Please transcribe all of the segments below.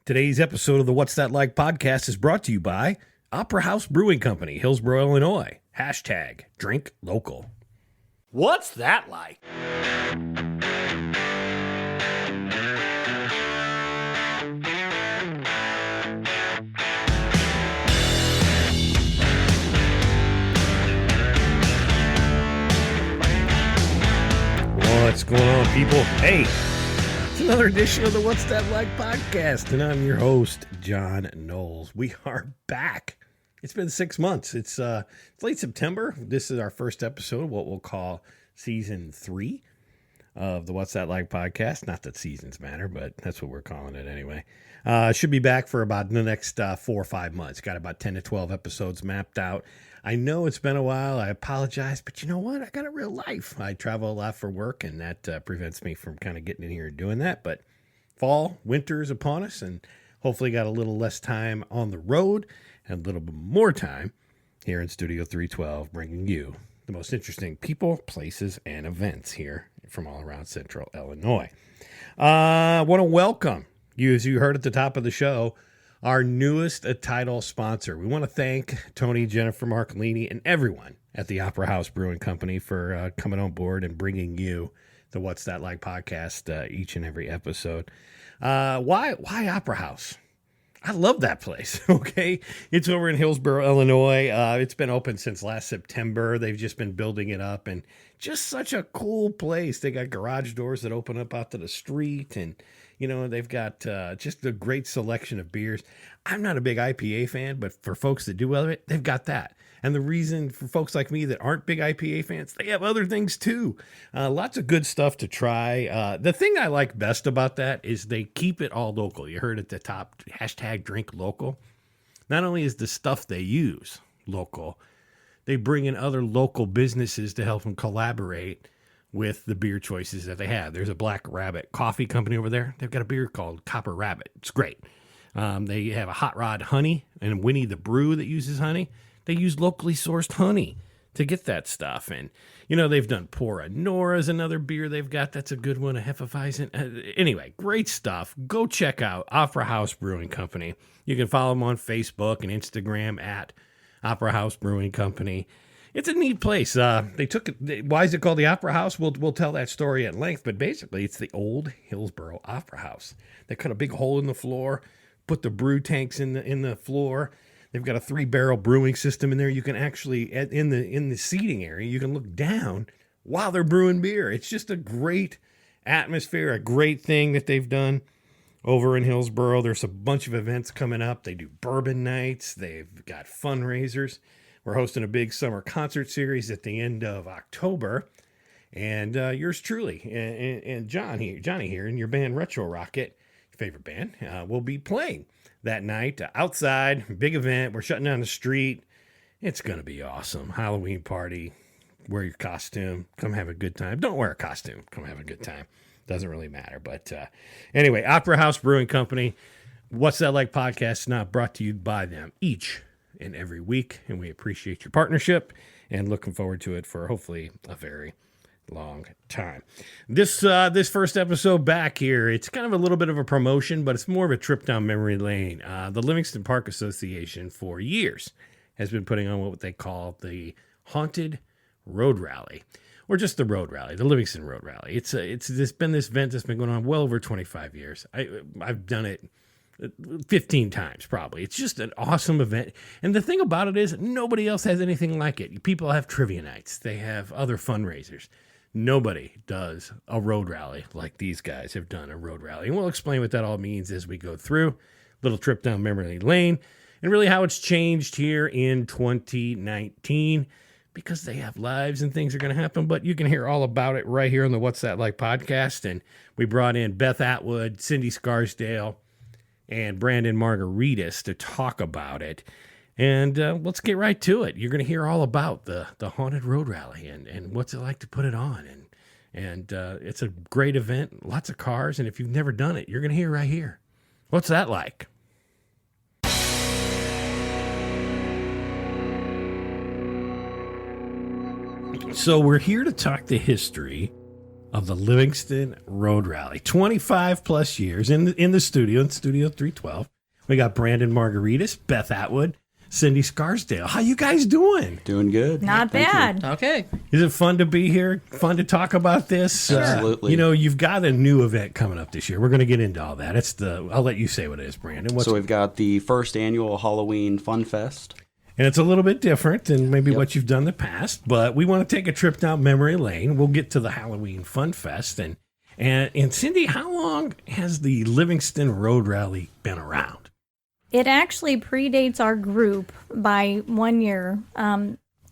Today's episode of the What's That Like podcast is brought to you by Opera House Brewing Company, Hillsboro, Illinois. Hashtag drink local. What's that like? What's going on, people? Hey, it's another edition of the What's That Like podcast, and I'm your host, John Knowles. We are back. It's been 6 months. It's late September. This is our first episode, what we'll call season 3 of the What's That Like podcast. Not that seasons matter, but that's what we're calling it anyway. Should be back for about the next 4 or 5 months. Got about 10 to 12 episodes mapped out. I know it's been a while. I apologize, but you know what? I got a real life. I travel a lot for work, and that prevents me from kind of getting in here and doing that. But fall, winter is upon us, and hopefully got a little less time on the road and a little bit more time here in Studio 312, bringing you the most interesting people, places, and events here from all around Central Illinois. I want to welcome you, as you heard at the top of the show, our newest title sponsor. We want to thank Tony, Jennifer, Marcolini, and everyone at the Opera House Brewing Company for coming on board and bringing you the What's That Like podcast each and every episode. Why Opera House? I love that place, okay? It's over in Hillsboro, Illinois. It's been open since last September. They've just been building it up, and just such a cool place. They got garage doors that open up out to the street, and you know, they've got just a great selection of beers. I'm not a big IPA fan, but for folks that do love it, they've got that. And the reason for folks like me that aren't big IPA fans, they have other things too. Lots of good stuff to try. The thing I like best about that is they keep it all local. You heard at the top, hashtag drink local. Not only is the stuff they use local, they bring in other local businesses to help them collaborate with the beer choices that they have. There's a Black Rabbit coffee company over there. They've got a beer called Copper Rabbit. It's great. They have a Hot Rod honey and Winnie the Brew that uses honey. They use locally sourced honey to get that stuff. And, you know, they've done Pora Nora's another beer they've got. That's a good one, a Hefeweizen. Anyway, great stuff. Go check out Opera House Brewing Company. You can follow them on Facebook and Instagram at Opera House Brewing Company. It's a neat place. They took it. Why is it called the Opera House? We'll tell that story at length, but basically it's the old Hillsboro Opera House. They cut a big hole in the floor, put the brew tanks in the floor. They've got a 3-barrel brewing system in there. You can actually, in the seating area, you can look down while they're brewing beer. It's just a great atmosphere, a great thing that they've done over in Hillsboro. There's a bunch of events coming up. They do bourbon nights. They've got fundraisers. We're hosting a big summer concert series at the end of October. And yours truly and Johnny here and your band Retro Rocket, your favorite band, will be playing that night outside. Big event. We're shutting down the street. It's going to be awesome. Halloween party. Wear your costume. Come have a good time. Don't wear a costume. Come have a good time. Doesn't really matter. But anyway, Opera House Brewing Company. What's That Like podcast not brought to you by them each and every week, and we appreciate your partnership and looking forward to it for hopefully a very long time. This first episode back here, it's kind of a little bit of a promotion, but it's more of a trip down memory lane. The Livingston Park Association for years has been putting on what they call the Haunted Road Rallye, or just the Road Rallye, the Livingston Road Rallye. It's been this event that's been going on well over 25 years. I've done it 15 times probably. It's just an awesome event. And the thing about it is nobody else has anything like it. People have trivia nights. They have other fundraisers. Nobody does a road rally like these guys have done a road rally. And we'll explain what that all means as we go through. Little trip down memory lane and really how it's changed here in 2019, because they have lives and things are going to happen. But you can hear all about it right here on the What's That Like podcast. And we brought in Beth Atwood, Cindy Scarsdale, and Brandon Margaritis to talk about it. And let's get right to it. You're going to hear all about the Haunted Road Rallye and what's it like to put it on. And it's a great event, lots of cars. And if you've never done it, you're going to hear right here. What's that like? So we're here to talk the history of the Livingston Road Rallye. 25 plus years in the studio, in Studio 312. We got Brandon Margaritis, Beth Atwood, Cindy Scarsdale. How you guys doing? Doing good. Not bad. Okay. Is it fun to be here? Fun to talk about this? Absolutely. You've got a new event coming up this year. We're going to get into all that. I'll let you say what it is, Brandon. So we've got the first annual Halloween Fun Fest. And it's a little bit different than maybe what you've done in the past, but we want to take a trip down memory lane. We'll get to the Halloween Fun Fest. And Cindy, how long has the Livingston Road Rallye been around? It actually predates our group by 1 year.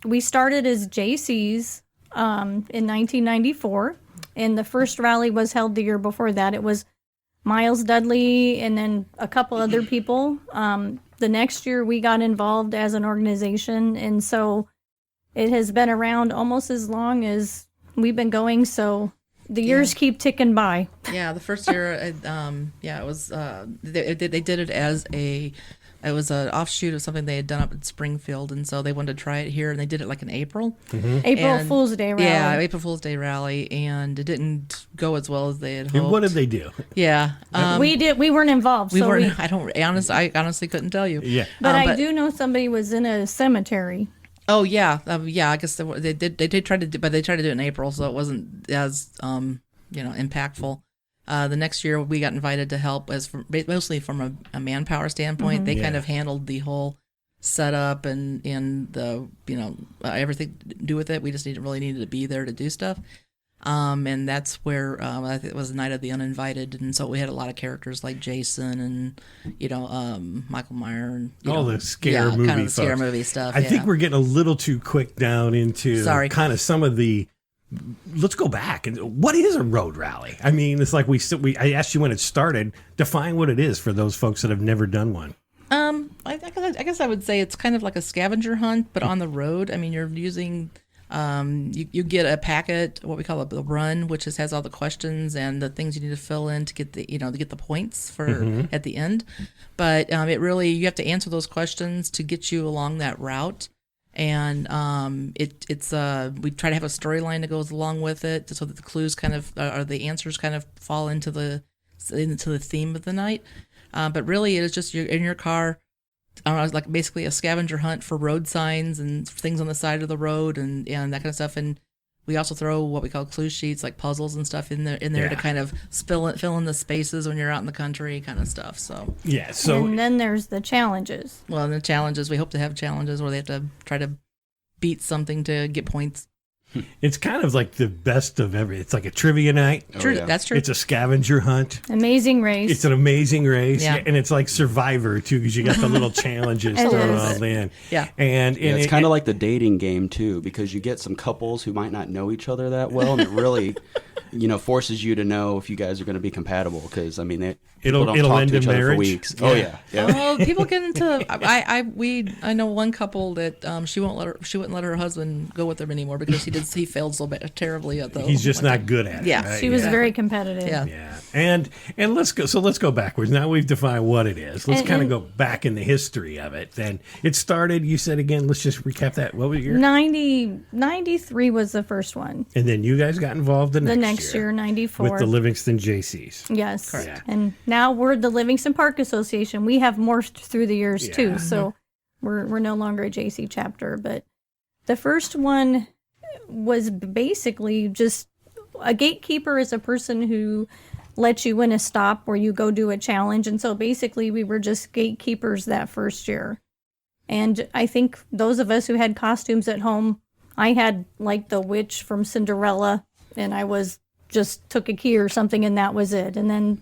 We started as JCs in 1994, and the first rally was held the year before that. It was Miles Dudley and then a couple other people. The next year we got involved as an organization, and so it has been around almost as long as we've been going, so the years keep ticking by. Yeah, the first year, it was they did it as it was an offshoot of something they had done up in Springfield, and so they wanted to try it here, and they did it like in April. Mm-hmm. April Fool's Day rally. Yeah, April Fool's Day rally, and it didn't go as well as they had hoped. And what did they do? Yeah, we weren't involved. We weren't. I honestly couldn't tell you. Yeah, but I do know somebody was in a cemetery. Oh yeah, I guess they did try to do, but they tried to do it in April, so it wasn't as impactful. The next year we got invited to help mostly from a manpower standpoint. Mm-hmm. They kind of handled the whole setup and the everything to do with it. We just really needed to be there to do stuff. And that's where I think it was the night of the uninvited, and so we had a lot of characters like Jason and Michael Meyer and the scare movie kind of the scare folks. movie stuff. I think we're getting a little too quick down into kind of some of the. Let's go back and what is a road rally? I mean, it's like I asked you when it started. Define what it is for those folks that have never done one. I guess I would say it's kind of like a scavenger hunt, but on the road. I mean, you're using. You get a packet, what we call a run, which has all the questions and the things you need to fill in to get the points for at the end. But you have to answer those questions to get you along that route. And we try to have a storyline that goes along with it, so that the clues kind of or the answers kind of fall into the theme of the night. But really, it is just you're in your car. I don't know, it's like basically a scavenger hunt for road signs and things on the side of the road and that kind of stuff. And we also throw what we call clue sheets, like puzzles and stuff in there to kind of fill in the spaces when you're out in the country, kind of stuff. So and then there's the challenges. Well, the challenges, we hope to have challenges where they have to try to beat something to get points. It's kind of like the best of everything. It's like a trivia night. True, yeah. That's true. It's a scavenger hunt. Amazing race. It's an amazing race, yeah. And it's like Survivor too, because you got the little challenges thrown all in. Yeah, and it's kind of like the dating game too, because you get some couples who might not know each other that well, and it really, forces you to know if you guys are going to be compatible. Because I mean, it'll talk end to in each other marriage. for weeks. Yeah. Oh yeah. Well, people get into. I know one couple that she wouldn't let her husband go with them anymore because he failed so terribly at the. He's just not good at it. Yeah, right? She was very competitive. Yeah. And let's go. So let's go backwards. Now we've defined what it is. Let's kind of go back in the history of it. Then it started. You said again. Let's just recap that. What was your 93 was the first one. And then you guys got involved the next year, 94, with the Livingston JCs. Yes, correct. Yeah. And now we're the Livingston Park Association. We have morphed through the years too, so we're no longer a JC chapter. But the first one was basically just a gatekeeper is a person who lets you in a stop where you go do a challenge, and so basically we were just gatekeepers that first year. And I think those of us who had costumes at home, I had like the witch from Cinderella, and I just took a key or something, and that was it. And then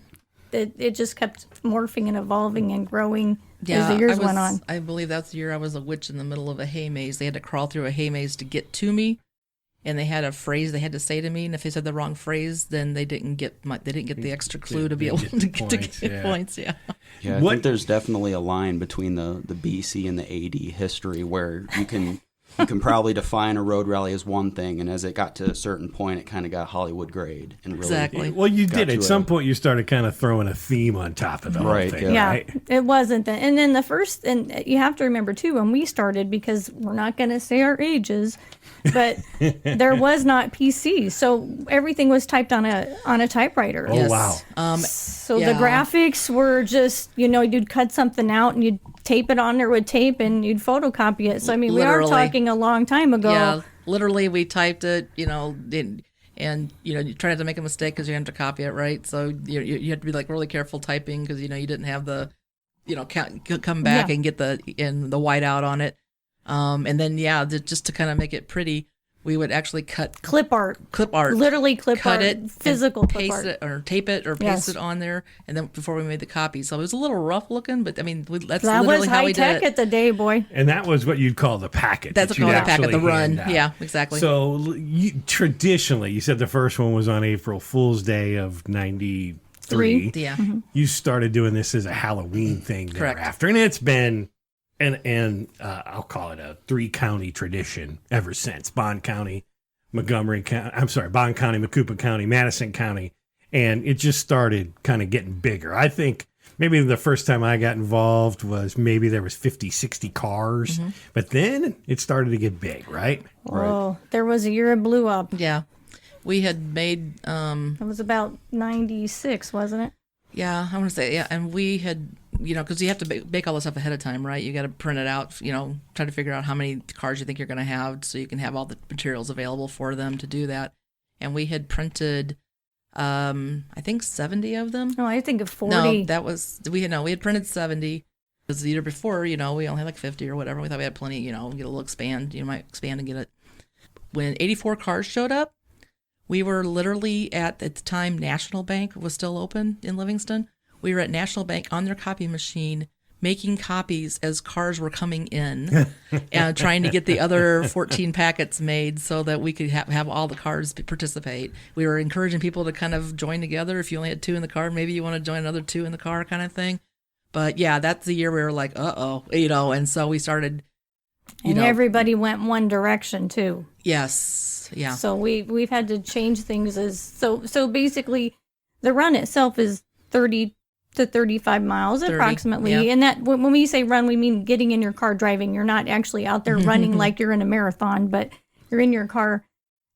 it just kept morphing and evolving and growing as the years went on. I believe that's the year I was a witch in the middle of a hay maze. They had to crawl through a hay maze to get to me, and they had a phrase they had to say to me. And if they said the wrong phrase, then they didn't get the extra clue to be able to get points. Yeah. Yeah, I think there's definitely a line between the BC and the AD history where you can you can probably define a road rally as one thing, and as it got to a certain point, it kind of got Hollywood grade and really Exactly. Well, you did. to At some point, you started kind of throwing a theme on top of the whole Right, thing, Yeah, right? it wasn't that. And then the first, and you have to remember too, when we started, because we're not going to say our ages, but there was not PC, so everything was typed on a typewriter. Oh, wow. So Yeah. the graphics were just, you'd cut something out and you'd tape it on there with tape and you'd photocopy it. So I mean, we are Literally. talking a long time ago. Yeah, literally, we typed it, and you try not to make a mistake because you have to copy it, right? So you have to be like really careful typing because you didn't have the, come back Yeah. and get the whiteout on it, and then just to kind of make it pretty, we would actually cut Clip art. Literally clip cut art. it, Physical and clip paste art. it or tape it or paste Yes. it on there, and then before we made the copy, so it was a little rough looking, but I mean that's That literally was how high we did tech it. at the day, boy. And that was what you'd call the packet. That's that you'd called the packet, the actually run. hand out. Yeah, exactly. So traditionally, you said the first one was on April Fool's Day of '93. Yeah. You started doing this as a Halloween thing Correct. thereafter, and it's been I'll call it a 3-county tradition ever since. Bond County, Bond County, Macoupin County, Madison County, and it just started kind of getting bigger. I think maybe the first time I got involved was maybe there was 50, 60 cars, but then it started to get big, right? Oh, there was a year it blew up. Yeah. We had made, It was about 96, wasn't it? yeah, I want to say, yeah. And we had, because you have to bake all this stuff ahead of time, right? You got to print it out, try to figure out how many cars you think you're going to have so you can have all the materials available for them to do that. And we had printed, I think 70 of them. No, I think of 40. No, that was, we had printed 70. Because the year before, we only had like 50 or whatever. We thought we had plenty, get a little expand. You might expand and get it. When 84 cars showed up, we were literally at the time, National Bank was still open in Livingston. We were at National Bank on their copy machine, making copies as cars were coming in and trying to get the other 14 packets made so that we could have all the cars participate. We were encouraging people to kind of join together. If you only had 2 in the car, maybe you want to join another 2 in the car kind of thing. But yeah, that's the year we were like, and so we started, and everybody went one direction too. Yes, yeah. So we've had to change things so basically the run itself is 30 to 35 miles 30, approximately. yeah. And that when we say run, we mean getting in your car driving. You're not actually out there running like you're in a marathon, but you're in your car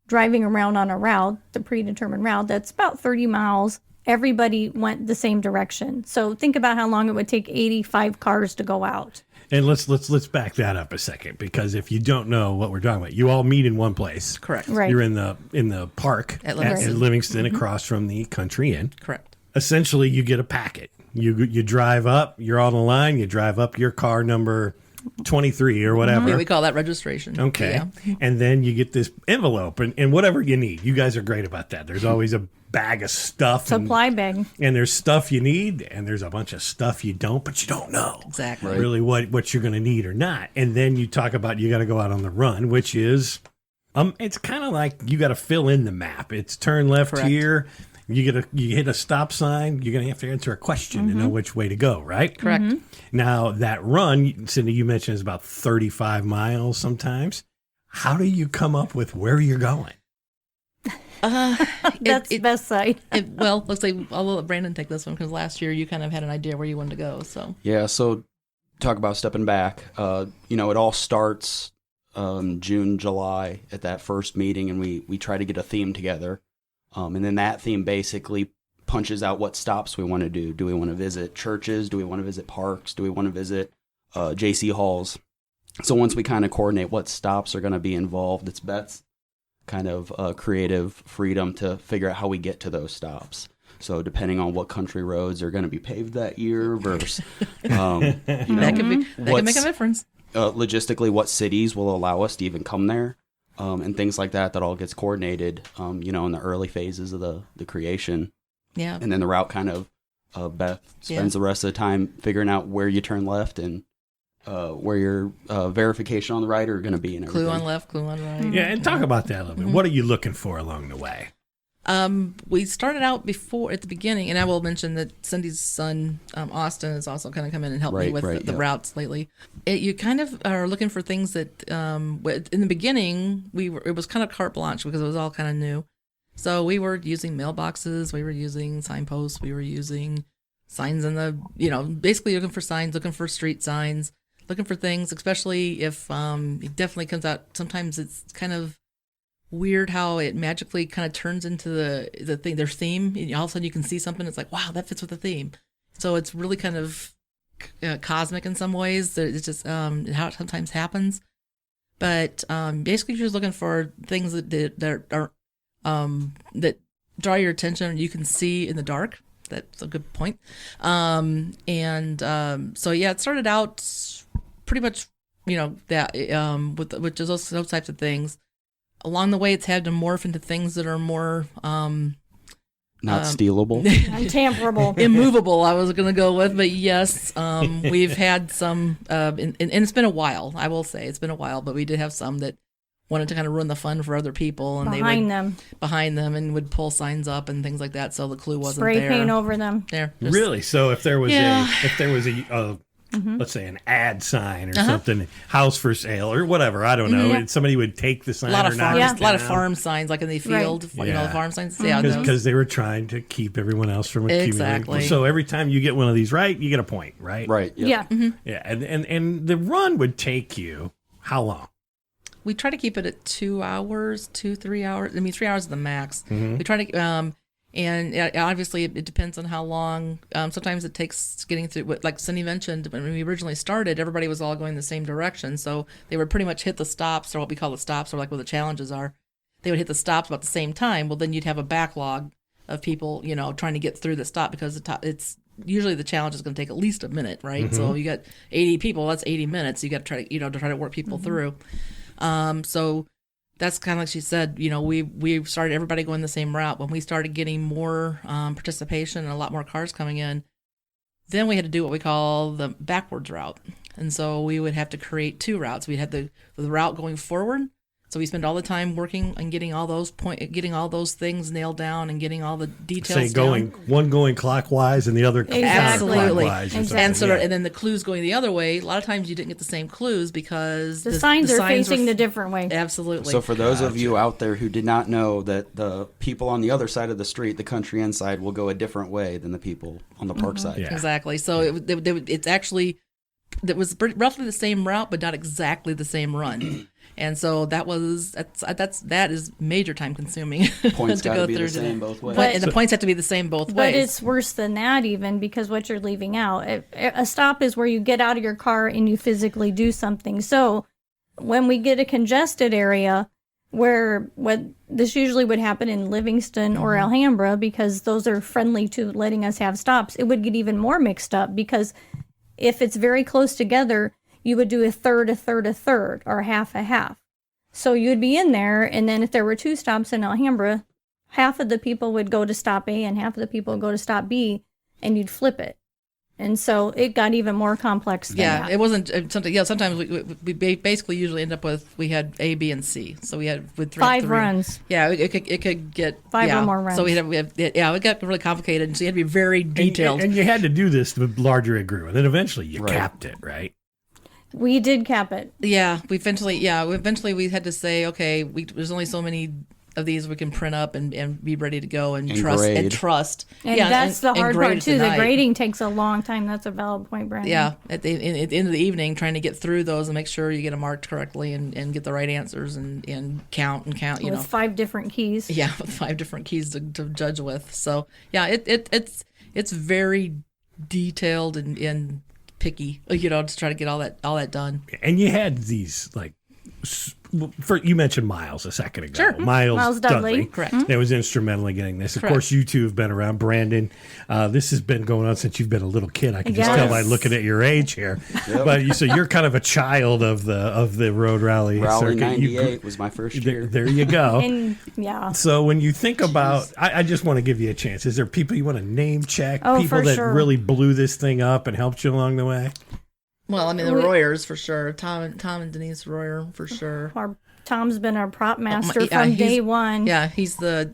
driving around on a route, the predetermined route that's about 30 miles. Everybody went the same direction. So think about how long it would take 85 cars to go out. And let's back that up a second, because if you don't know what we're talking about, you all meet in one place. Correct. Right. You're in the park At Livingston. Livingston across from the Country Inn. Correct. Essentially, you get a packet. You drive up. You're on the line. You drive up your car number 23 or whatever. Yeah, we call that registration. Okay. Yeah. And then you get this envelope and whatever you need. You guys are great about that. There's always a bag of stuff. Supply bag. And there's stuff you need, and there's a bunch of stuff you don't, but you don't know Exactly. Right. really what you're going to need or not. And then you talk about you got to go out on the run, which is, it's kind of like you got to fill in the map. It's turn left Correct. here. You hit a stop sign. You're going to have to answer a question to know which way to go, right? Correct. Now, that run, Cindy, you mentioned is about 35 miles sometimes. How do you come up with where you're going? That's the best side. Well, looks like I'll let Brandon take this one because last year you kind of had an idea where you wanted to go. So Yeah, so talk about stepping back. It all starts June, July at that first meeting, and we try to get a theme together. And then that theme basically punches out what stops we want to do. Do we want to visit churches? Do we want to visit parks? Do we want to visit JC halls? So once we kind of coordinate what stops are going to be involved, it's Beth's kind of creative freedom to figure out how we get to those stops. So depending on what country roads are going to be paved that year versus, that could make a difference. Logistically, what cities will allow us to even come there, and things like that all gets coordinated, in the early phases of the creation. Yeah. And then the route kind of, Beth spends the rest of the time figuring out where you turn left and where your verification on the right are going to be and everything. Clue on left, clue on right. Yeah, and talk about that a little bit. What are you looking for along the way? We started out before at the beginning, and I will mention that Cindy's son, Austin, has also kind of come in and helped me with the routes lately. You kind of are looking for things that, in the beginning, it was kind of carte blanche because it was all kind of new. So we were using mailboxes, we were using signposts, we were using signs in the, basically looking for signs, looking for street signs, looking for things, especially if it definitely comes out. Sometimes it's kind of weird how it magically kind of turns into the thing, their theme, and all of a sudden you can see something. It's like, wow, that fits with the theme. So it's really kind of cosmic in some ways. It's just how it sometimes happens. But basically, you're just looking for things that are that draw your attention. You can see in the dark. That's a good point. So yeah, it started out pretty much, that with just those types of things. Along the way, it's had to morph into things that are more not stealable, untamperable, immovable. I was going to go with, but yes, we've had some, and it's been a while. I will say it's been a while, but we did have some that wanted to kind of ruin the fun for other people, and behind them, and would pull signs up and things like that. So the clue wasn't spray there. paint over them. Really? So if there was a let's say an ad sign or something, house for sale or whatever, I don't know, and somebody would take the sign. A lot of farm signs, like in the field, the farm signs. Yeah, because they were trying to keep everyone else from accumulating. Exactly. So every time you get one of these right, you get a point, right? Right. Yeah. Yeah, and the run would take you how long? We try to keep it at 2 hours, 3 hours. I mean, 3 hours is the max. We try to, and obviously it depends on how long. Sometimes it takes getting through. Like Cindy mentioned, when we originally started, everybody was all going the same direction, so they would pretty much hit the stops, or what we call the stops, or like where the challenges are. They would hit the stops about the same time. Well, then you'd have a backlog of people, trying to get through the stop, because it's usually the challenge is going to take at least a minute, right? So you got 80 people, that's 80 minutes. You got to try to work people through. So that's kind of like she said, we started everybody going the same route. When we started getting more participation and a lot more cars coming in, then we had to do what we call the backwards route. And so we would have to create two routes. We had the route going forward. So we spend all the time working and getting all those things nailed down and getting all the details down. One going clockwise and the other absolutely. Counterclockwise. And then the clues going the other way. A lot of times you didn't get the same clues because the signs are facing the different way. Absolutely. So for those of you out there who did not know that the people on the other side of the street, the country end side, will go a different way than the people on the park side. Yeah. Exactly. So it's actually, it was roughly the same route, but not exactly the same run. And so that is major time consuming Points to go through the same both ways. And the points have to be the same both ways. But it's worse than that even, because what you're leaving out. A stop is where you get out of your car and you physically do something. So when we get a congested area, where what this usually would happen in Livingston or Alhambra, because those are friendly to letting us have stops, it would get even more mixed up, because if it's very close together, you would do a third, or half a half. So you'd be in there, and then if there were two stops in Alhambra, half of the people would go to stop A and half of the people would go to stop B, and you'd flip it. And so it got even more complex than that. It wasn't something. Yeah, sometimes we basically usually end up with, we had A, B, and C. So we had with five runs. Yeah, it could get five or more runs. So it got really complicated, and so you had to be very detailed. And you had to do this the larger it grew, and then eventually you capped it, right? We did cap it. Yeah, we eventually we had to say, okay, there's only so many of these we can print up and be ready to go and trust. And that's the hard part too. The grading takes a long time. That's a valid point, Brandon. Yeah, at the end of the evening, trying to get through those and make sure you get them marked correctly and get the right answers and count. With 5 different keys. Yeah, with 5 different keys to judge with. So yeah, it's very detailed and picky, to try to get all that done. And you had these you mentioned Miles a second ago. Sure. Miles Dudley. Correct. That was instrumental in getting this. Of Correct. course, you two have been around. Brandon, this has been going on since you've been a little kid. I can just tell by looking at your age here. Yep. But so you're kind of a child of the road rally circuit. 98 was my first year. There you go. And So when you think about, I just want to give you a chance. Is there people you want to name check? Oh, people for that sure. really blew this thing up and helped you along the way? Well, I mean, the Royers for sure. Tom and Denise Royer for sure. Our Tom's been our prop master yeah, from day one. Yeah, he's the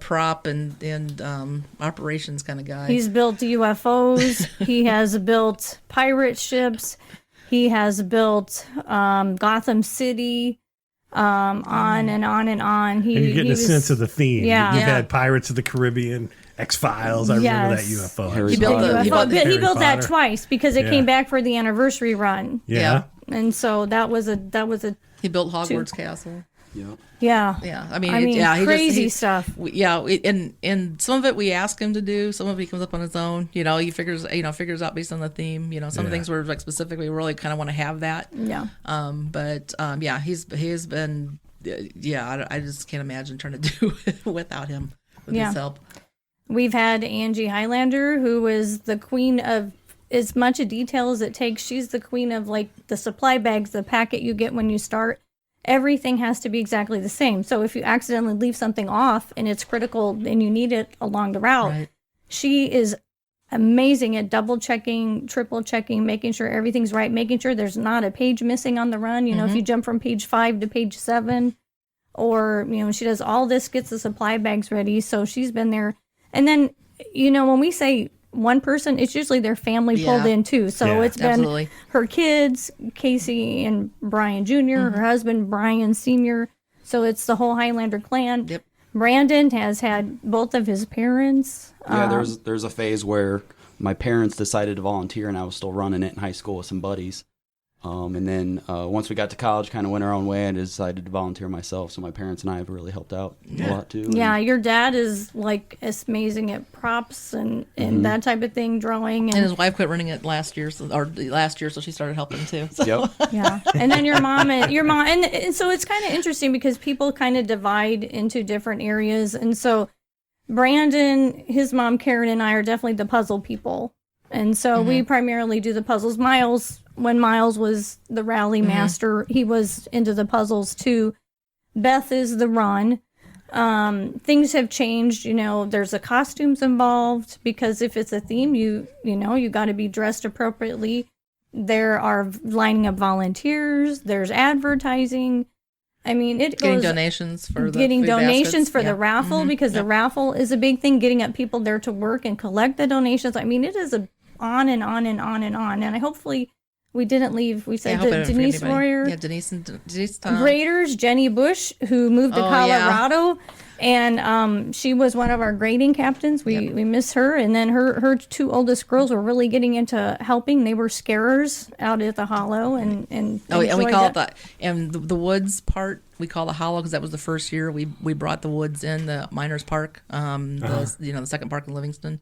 prop and operations kind of guy. He's built UFOs. He has built pirate ships. He has built Gotham City. On and on and on. And you're getting a sense of the theme. Yeah. You've had Pirates of the Caribbean, X-Files. I remember that UFO. Harry He built Potter. He built that Potter. twice because it Yeah. came back for the anniversary run. Yeah. And so that was a He built Hogwarts Castle. Yep. yeah. Yeah, I crazy stuff. And some of it we ask him to do. Some of it he comes up on his own. He figures out based on the theme. Some things were like specifically we really kind of want to have that. Yeah. He's been. I just can't imagine trying to do it without him with his help. We've had Angie Highlander, who is the queen of as much detail as it takes. She's the queen of like the supply bags, the packet you get when you start. Everything has to be exactly the same. So if you accidentally leave something off and it's critical and you need it along the route, Right. she is amazing at double checking, triple checking, making sure everything's right, making sure there's not a page missing on the run. If you jump from page 5 to page 7, or, she does all this, gets the supply bags ready. So she's been there. And then, when we say one person, it's usually their family pulled in too. So it's been absolutely. her kids, Casey and Brian Jr., her husband, Brian Sr. So it's the whole Highlander clan. Yep. Brandon has had both of his parents. Yeah, there's a phase where my parents decided to volunteer, and I was still running it in high school with some buddies. And then once we got to college, kind of went our own way, and decided to volunteer myself. So my parents and I have really helped out a lot too. Yeah, your dad is like amazing at props and that type of thing, drawing. And his wife quit running it last year, so she started helping too. So. Yep. Yeah, and then your mom, and so it's kind of interesting because people kind of divide into different areas, and so Brandon, his mom Karen, and I are definitely the puzzle people, and so we primarily do the puzzles. When Miles was the rally master, he was into the puzzles too. Beth is the run. Things have changed, there's the costumes involved because if it's a theme, you got to be dressed appropriately. There are lining up volunteers, there's advertising. I mean, it Getting goes donations for the getting food donations baskets. for the raffle because the raffle is a big thing, getting up people there to work and collect the donations. I mean, it is on and on and on and on. And hopefully we didn't leave. We said I hope I didn't forget Denise anybody. Warrior. Yeah, Denise Tom. Graders, Jenny Bush, who moved to Colorado. And she was one of our grading captains. We miss her. And then her two oldest girls were really getting into helping. They were scarers out at the Hollow. And we enjoyed call that. it the woods part. We call the Hollow because that was the first year we brought the woods in, the Miners Park, the second park in Livingston.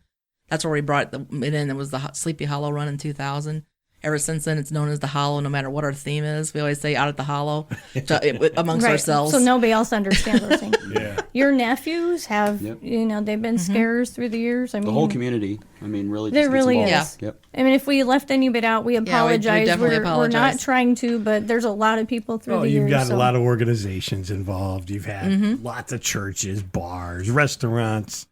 That's where we brought it in. It was the Sleepy Hollow run in 2000. Ever since then, it's known as the Hollow, no matter what our theme is. We always say out at the Hollow amongst ourselves. So nobody else understands those things. Yeah. Your nephews have, they've been scarers through the years. I mean, The whole community. I mean, really. There just gets really involved. is. Yep. I mean, if we left any bit out, we apologize. definitely We're not apologize. trying to, but there's a lot of people through the years. You've got so. a lot of organizations involved. You've had lots of churches, bars, restaurants.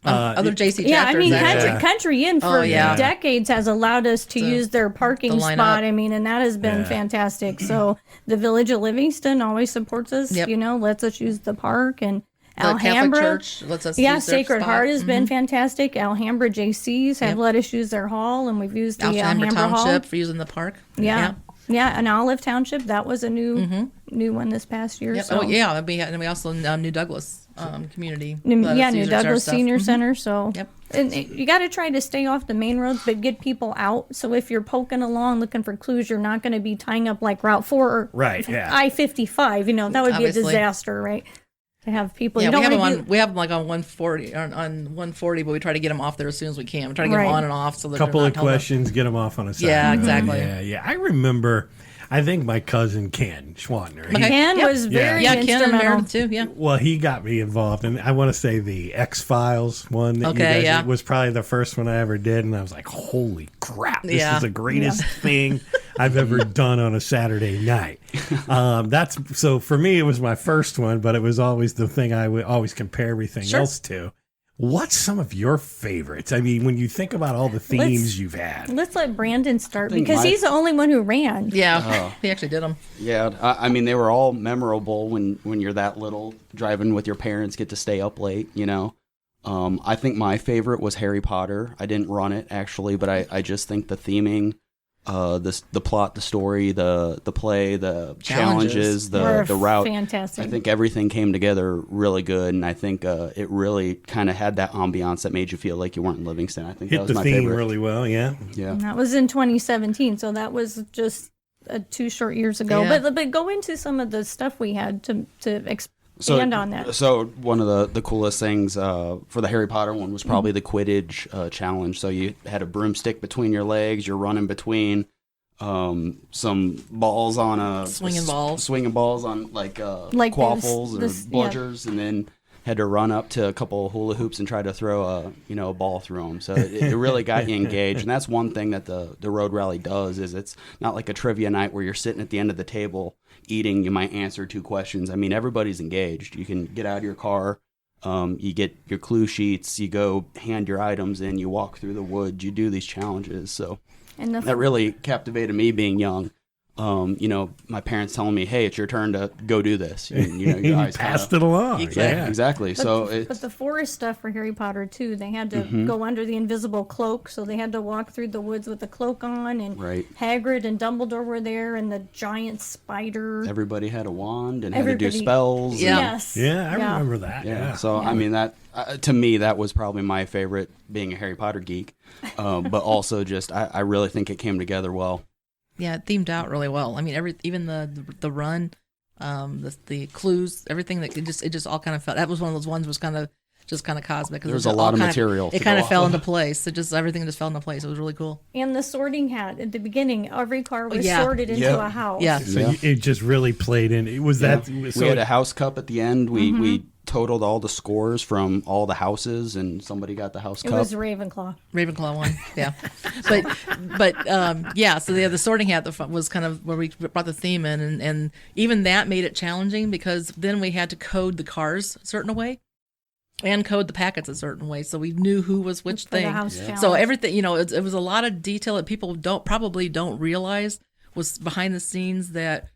Other JC chapters. Yeah, I mean, actually. Country Inn for decades has allowed us to use their parking the spot. lineup. I mean, and that has been fantastic. So the Village of Livingston always supports us. Yep. Lets us use the park and The Alhambra. Catholic Church lets us Yeah, use their Sacred spot. Heart has been fantastic. Alhambra JCs have Yep. let us use their hall, and we've used the Alhambra Alhambra Hall. Township for using the park. Yeah, and Olive Township, that was a new one this past year. Yep. So. Oh yeah, and we also New Douglas community. New let us use our Douglas stuff. Senior Center. So, Yep. and you got to try to stay off the main roads, but get people out. So if you're poking along looking for clues, you're not going to be tying up like Route 4 or Right, yeah. I-55. That would Obviously. be a disaster, right? To have people. Yeah, you don't we have them wanna on. We have them like on 140, on 140, but we try to get them off there as soon as we can. We try to get them Right. on and off so that Couple they're of not held up. questions, get them off on a side. Yeah, exactly. Yeah. I remember, I think my cousin Ken Schwantner. Okay. Ken Yep. was very Yeah, Ken and instrumental. Meredith too. Yeah. Well, he got me involved, and I want to say the X-Files one that Okay, you guys yeah. was probably the first one I ever did, and I was like, holy crap, this Yeah. is the greatest thing I've ever done on a Saturday night. So for me, it was my first one, but it was always the thing I would always compare everything Sure. else to. What's some of your favorites? I mean, when you think about all the themes you've had. Let's let Brandon start think because he's the only one who ran. Yeah, he actually did them. Yeah, I mean, they were all memorable when you're that little, driving with your parents, get to stay up late, you know. I think my favorite was Harry Potter. I didn't run it, actually, but I just think the theming, the plot, the story, the play, the challenges, the route. Fantastic. I think everything came together really good, and I think it really kind of had that ambiance that made you feel like you weren't in Livingston. I think that Hit was the my theme favorite. really well, yeah. Yeah. And that was in 2017, so that was just 2 short years ago. Yeah. But go into some of the stuff we had to expand on that. So one of the coolest things for the Harry Potter one was probably the Quidditch challenge. So you had a broomstick between your legs. You're running between some balls on a Swinging balls on like quaffles or bludgers, and then had to run up to a couple of hula hoops and try to throw a ball through them. So it really got you engaged, and that's one thing that the road rally does is it's not like a trivia night where you're sitting at the end of the table eating. You might answer 2 questions. I mean, everybody's engaged. You can get out of your car. You get your clue sheets. You go hand your items in. You walk through the woods. You do these challenges. So And that really captivated me being young. My parents telling me, "Hey, it's your turn to go do this." And, your eyes passed it along. Exactly. Yeah. Exactly. But the forest stuff for Harry Potter too, they had to go under the invisible cloak, so they had to walk through the woods with the cloak on, and Right. Hagrid and Dumbledore were there, and the giant spider. Everybody had a wand and had to Everybody- do spells. Yeah. Yes. Yeah, I remember that. Yeah. So I mean that to me that was probably my favorite, being a Harry Potter geek, but also just I really think it came together well. Yeah, it themed out really well. I mean, even the run, the clues, everything that it just all kind of felt. That was one of those ones was kind of cosmic. There's a lot of material It to kind go of fell off of. into place. Everything just fell into place. It was really cool. And the sorting hat at the beginning, every car was Yeah. sorted into Yep. a house. Yeah. So Yeah. it just really played in. It was that. So We had a house cup at the end. We totaled all the scores from all the houses, and somebody got the house It cup. was Ravenclaw. Ravenclaw one, yeah, but yeah. So the sorting hat was kind of where we brought the theme in, and even that made it challenging because then we had to code the cars a certain way, and code the packets a certain way, so we knew who was which For the thing. house challenge. So everything, it was a lot of detail that people probably don't realize was behind the scenes that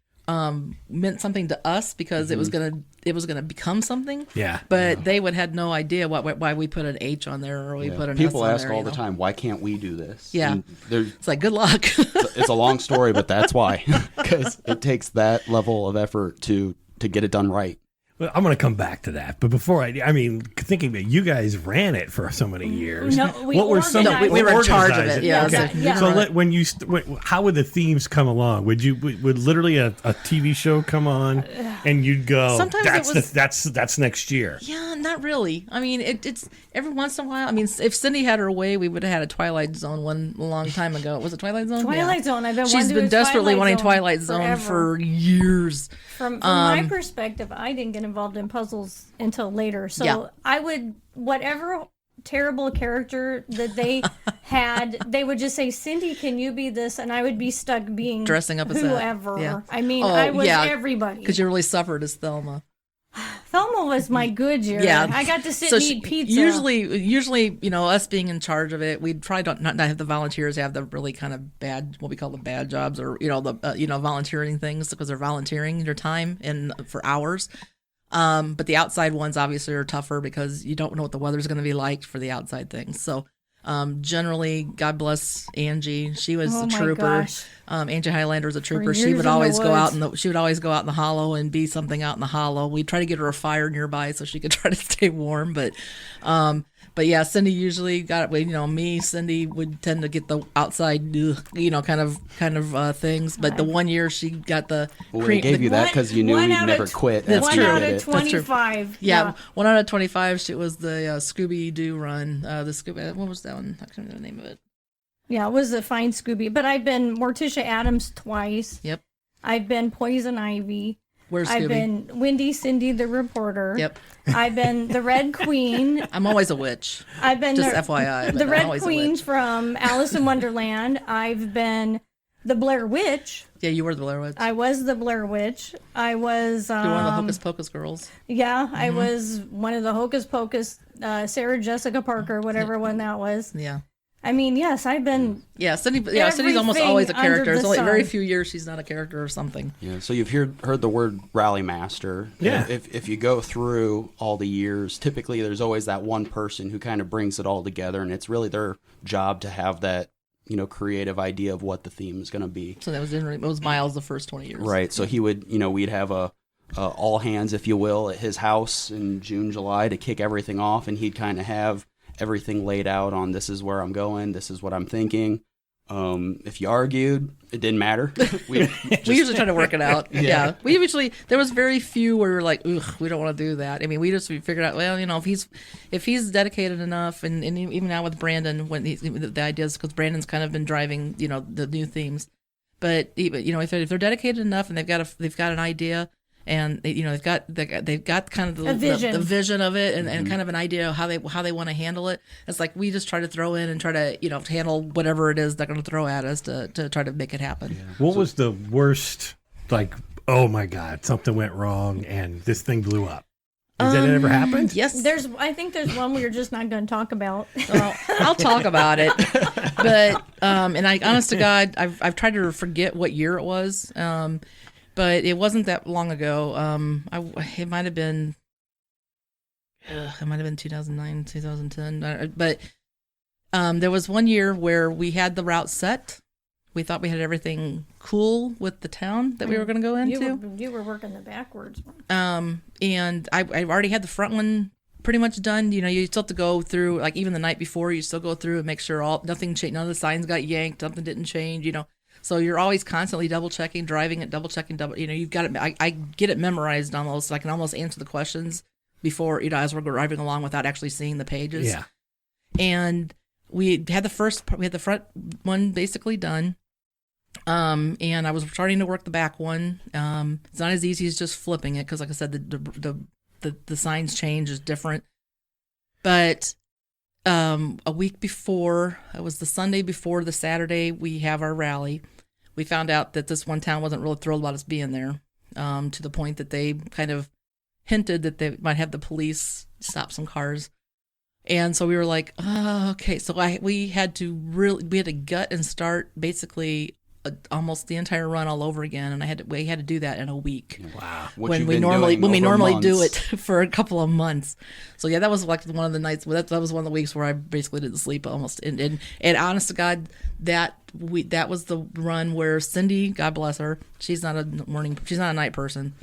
meant something to us because it was gonna become something. Yeah. But they had no idea why we put an H on there or we put an People S on ask there, all the time, "Why can't we do this?" Yeah. And It's like, good luck. it's a long story, but that's why, because it takes that level of effort to get it done right. Well, I'm going to come back to that, but before I mean, thinking that you guys ran it for so many years. No, we what were some? organized we were in charge of organized it. Yeah. Okay. Yeah. So how would the themes come along? Would literally a TV show come on, and you'd go? Sometimes it was- that's next year. Yeah, not really. I mean, it's every once in a while. I mean, if Cindy had her way, we would have had a Twilight Zone one a long time ago. Was it Twilight Zone? Twilight Zone. I've been She's wanting to do been a desperately wanting Twilight Zone forever. for years. From my perspective, I didn't get involved in puzzles until later. So Yeah. I would, whatever terrible character that they had, they would just say, "Cindy, can you be this?" And I would be stuck being Dressing up as that. whoever. Yeah. I mean, Oh, I was yeah. everybody. Because you really suffered as Thelma. Thelma was my good year. Yeah. I got to sit So and eat pizza. Usually, us being in charge of it, we'd try to not have the volunteers have the really kind of bad, what we call the bad jobs, or volunteering things because they're volunteering their time for hours. But the outside ones obviously are tougher because you don't know what the weather's going to be like for the outside things. So generally, God bless Angie. She was Oh a my trooper. gosh. Angie Highlander was a trooper. years She in would the always go out woods. she would always go out in the hollow and be something out in the hollow. We'd try to get her a fire nearby so she could try to stay warm. But yeah, Cindy usually got it. Me, Cindy would tend to get the outside, kind of things. But the one year she got the Well, they gave you that because you knew one you'd out never of quit. That's one after you out did of it. That's true. 25. Yeah, 1 out of 25. It was the Scooby Doo run. The Scooby. What was that one? I can't remember the name of it. Yeah, it was a fine Scooby. But I've been Morticia Adams twice. Yep. I've been Poison Ivy. Where's I've Scooby? been Windy Cindy the reporter. Yep. I've been the Red Queen. I'm always a witch. I've been Just the, FYI. but the I'm Red always a Queen witch. from Alice in Wonderland. I've been the Blair Witch. Yeah, you were the Blair Witch. I was the Blair Witch. I was You were one of the Hocus Pocus girls. yeah, I was one of the Hocus Pocus Sarah Jessica Parker, whatever one that was. Yeah. I mean, yes, I've been. Yeah, Cindy's almost always a character. It's only sun. very few years she's not a character or something. Yeah, so you've heard the word rally master. Yeah. If you go through all the years, typically there's always that one person who kind of brings it all together, and it's really their job to have that, creative idea of what the theme is going to be. So it was Miles the first 20 years. Right. So he would, we'd have a all hands, if you will, at his house in June, July to kick everything off, and he'd kind of have everything laid out on this is where I'm going, this is what I'm thinking. If you argued, it didn't matter. We usually try to work it out. Yeah. There was very few where we were like, ugh, we don't want to do that. I mean, we figured out, well, if he's dedicated enough, and even now with Brandon, when the ideas, because Brandon's kind of been driving, the new themes, but if they're dedicated enough and they've got an idea, and they've got kind of the vision of it, and kind of an idea of how they want to handle it. It's like we just try to throw in and try to handle whatever it is they're going to throw at us to try to make it happen. Yeah. What was the worst? Like, oh my God, something went wrong and this thing blew up. Has that ever happened? Yes. I think there's one we're just not going to talk about. Well, I'll talk about it, but and honest to God, I've tried to forget what year it was. But it wasn't that long ago. It might have been 2009, 2010. But there was one year where we had the route set. We thought we had everything cool with the town that we were going to go into. You were working the backwards one. And I already had the front one pretty much done. You still have to go through, like even the night before, you still go through and make sure nothing changed. None of the signs got yanked. Something didn't change. So you're always constantly double checking, driving it, double checking, you've got it. I get it memorized almost. So I can almost answer the questions before, as we're driving along without actually seeing the pages. Yeah. And we had the front one basically done. And I was starting to work the back one. It's not as easy as just flipping it, because like I said, the signs change is different. But a week before, it was the Sunday before the Saturday we have our rally, we found out that this one town wasn't really thrilled about us being there, to the point that they kind of hinted that they might have the police stop some cars. And so we were like, oh, okay. So we had to gut and start basically almost the entire run all over again, and we had to do that in a week. Wow! When we normally do it for a couple of months. So yeah, that was like one of the nights. That was one of the weeks where I basically didn't sleep almost. And honest to God, that was the run where Cindy, God bless her, she's not a night person,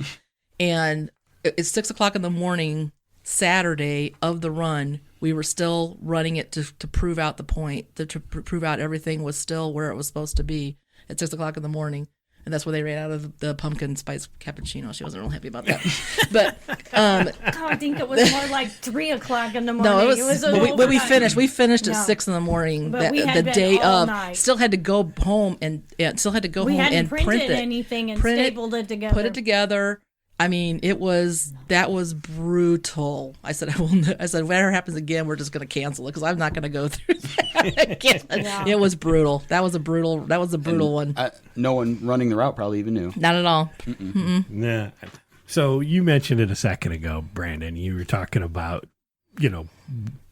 and it's 6:00 in the morning Saturday of the run. We were still running it to prove out the point, to prove out everything was still where it was supposed to be at 6:00 in the morning. And that's where they ran out of the pumpkin spice cappuccino. She wasn't real happy about that. But I think it was more like 3:00 in the morning. No, it was when we finished. We finished at 6 in the morning. But we had the day of. Night. Still had to go home and print anything and stapled it together. Put it together. I mean, that was brutal. I said, whatever happens again, we're just going to cancel it, because I'm not going to go through that again. Yeah. It was brutal. That was a brutal one. No one running the route probably even knew. Not at all. Nah. So you mentioned it a second ago, Brandon. You were talking about,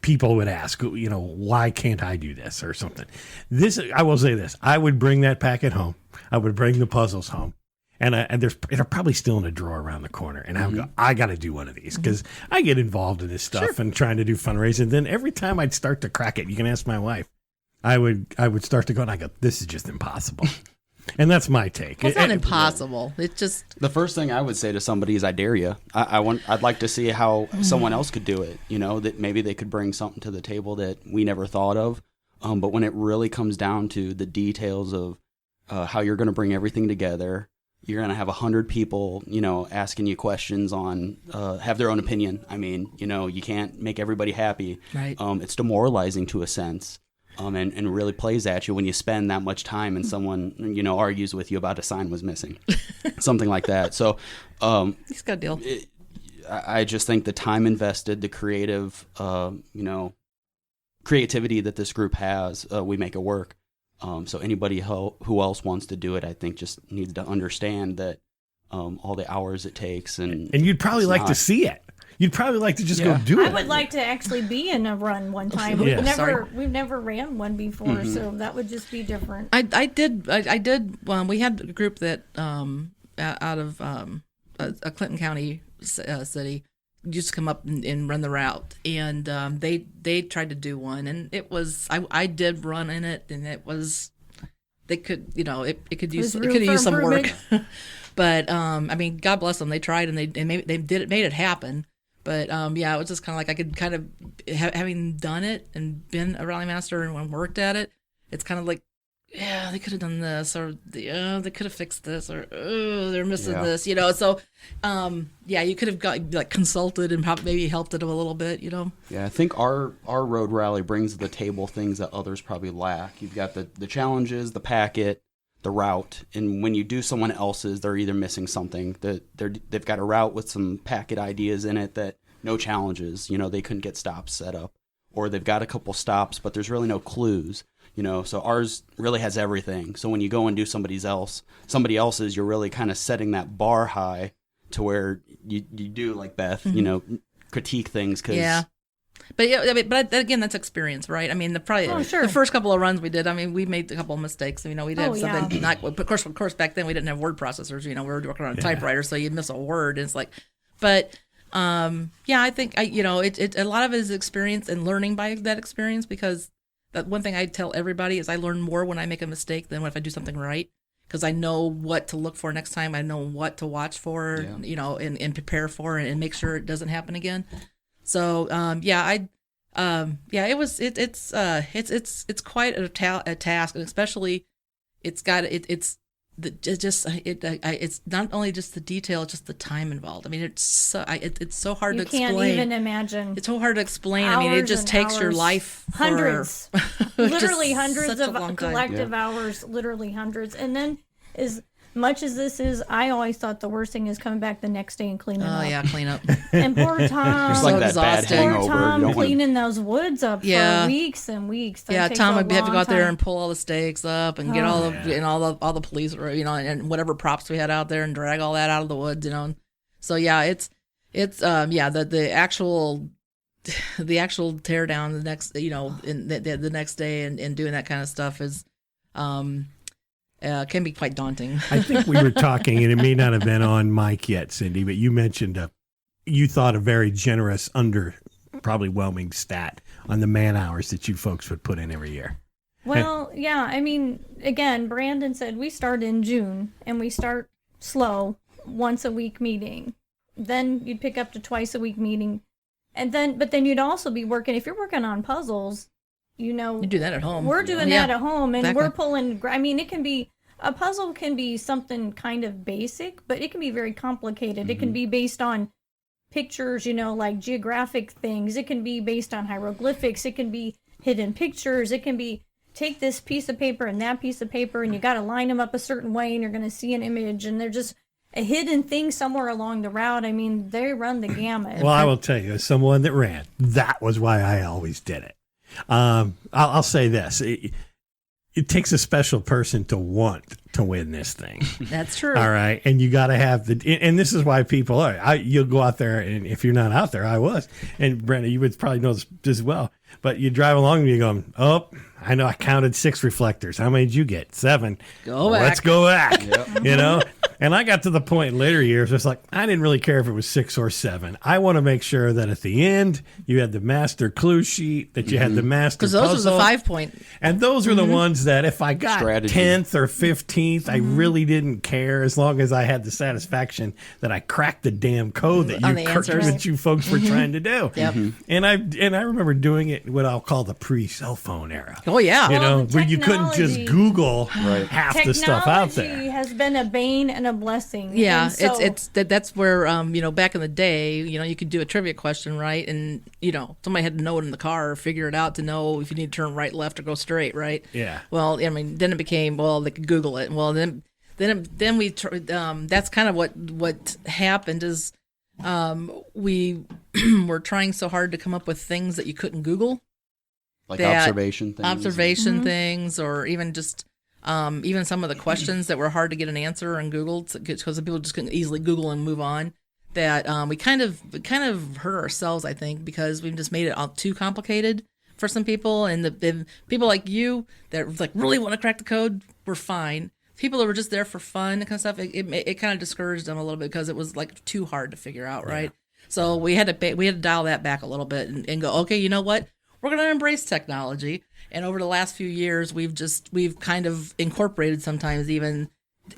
people would ask, why can't I do this or something? I will say this. I would bring that packet home. I would bring the puzzles home. And they're probably still in a drawer around the corner. And I would go, I got to do one of these, because I get involved in this stuff and trying to do fundraising. Then every time I'd start to crack it, you can ask my wife, I would start to go, and I go, this is just impossible. And that's my take. Well, it's not impossible. It's just the first thing I would say to somebody is, I dare you. I'd like to see how someone else could do it. That maybe they could bring something to the table that we never thought of. But when it really comes down to the details of how you're going to bring everything together, you're going to have 100 people, asking you questions on, have their own opinion. I mean, you can't make everybody happy. Right. It's demoralizing to a sense, and really plays at you when you spend that much time and someone, argues with you about a sign was missing, something like that. So, he's got a deal. I just think the time invested, the creative, creativity that this group has, we make it work. So anybody who else wants to do it, I think, just needs to understand that all the hours it takes. And you'd probably like to see it. You'd probably like to just go do it. I would like to actually be in a run one time. Yeah. We've never ran one before, so that would just be different. I did. We had a group that out of a Clinton County city used to come up and run the route, and they tried to do one, and it was I did run in it, and it was they could it could use some work, but I mean, God bless them, they tried and they made it happen. But it was just kind of like I could kind of having done it and been a rally master and worked at it. It's kind of like, yeah, they could have done this, or they could have fixed this, or they're missing this, So, you could have got consulted and maybe helped it a little bit, Yeah, I think our road rally brings to the table things that others probably lack. You've got the challenges, the packet, the route, and when you do someone else's, they're either missing something. They've got a route with some packet ideas in it that no challenges, they couldn't get stops set up, or they've got a couple stops, but there's really no clues. So ours really has everything. So when you go and do somebody else's, you're really kind of setting that bar high to where you do, like Beth, critique things. But again, that's experience, right? I mean, the first couple of runs we did, I mean, we made a couple of mistakes. We did something not. Of course, back then we didn't have word processors. We were working on a typewriter, so you'd miss a word. And it's like, but I think a lot of it is experience and learning by that experience, because that one thing I tell everybody is I learn more when I make a mistake than if I do something right, because I know what to look for next time. I know what to watch for, and prepare for, and make sure it doesn't happen again. So it's quite a task, and especially it's not only just the detail, it's just the time involved. I mean, it's so hard to explain. You can't even imagine. It's so hard to explain. I mean, it just takes your life hundreds, literally hundreds of collective hours, literally hundreds. And then as much as this is, I always thought the worst thing is coming back the next day and cleaning up. Oh yeah, clean up. And poor Tom, it's like that bad hangover. Poor Tom cleaning those woods up for weeks and weeks. Tom would have to go out there and pull all the stakes up and get all the police, and whatever props we had out there, and drag all that out of the woods, So it's the actual tear down the next in the next day and doing that kind of stuff is can be quite daunting. I think we were talking, and it may not have been on mic yet, Cindy, but you mentioned you thought a very generous, probably whelming stat on the man hours that you folks would put in every year. Well, I mean, again, Brandon said we start in June, and we start slow, once a week meeting. Then you'd pick up to twice a week meeting, but then you'd also be working, if you're working on puzzles, you do that at home. We're doing that at home, and we're pulling. I mean, a puzzle can be something kind of basic, but it can be very complicated. Mm-hmm. It can be based on pictures, like geographic things. It can be based on hieroglyphics. It can be hidden pictures. It can be take this piece of paper and that piece of paper, and you got to line them up a certain way, and you're going to see an image, and they're just a hidden thing somewhere along the route. I mean, they run the gamut. Well, I will tell you, as someone that ran, that was why I always did it. I'll say this. It takes a special person to want to win this thing. That's true. All right. And you got to have and this is why people you'll go out there, and if you're not out there, I was. And Brenda, you would probably know this as well. But you drive along and you're going, I know I counted 6 reflectors. How many did you get? 7. Let's go back. Yep. And I got to the point in later years, it's like, I didn't really care if it was 6 or 7. I want to make sure that at the end, you had the master clue sheet, that you had the master puzzle. Because those were the 5-point. And those were the ones that if I got strategy. 10th or 15th, I really didn't care, as long as I had the satisfaction that I cracked the damn code that you folks were trying to do. Yep. And I remember doing it what I'll call the pre-cell phone era. Oh, yeah. Where you couldn't just Google half the stuff out there. Technology has been a bane and a blessing. Yeah, that's where back in the day, you could do a trivia question, right? And somebody had to know it in the car or figure it out to know if you need to turn right, left, or go straight, right? Yeah. Well, I mean, then it became they could Google it. Well, then we that's kind of what happened is we were trying so hard to come up with things that you couldn't Google, like observation things, or even just. Even some of the questions that were hard to get an answer on Google, because people just couldn't easily Google and move on, that we kind of hurt ourselves, I think, because we've just made it all too complicated for some people, and the people like you that like really want to crack the code were fine. People that were just there for fun and kind of stuff, it kind of discouraged them a little bit because it was like too hard to figure out, right? So we had to dial that back a little bit and go, okay, you know what? We're going to embrace technology. And over the last few years, we've kind of incorporated sometimes even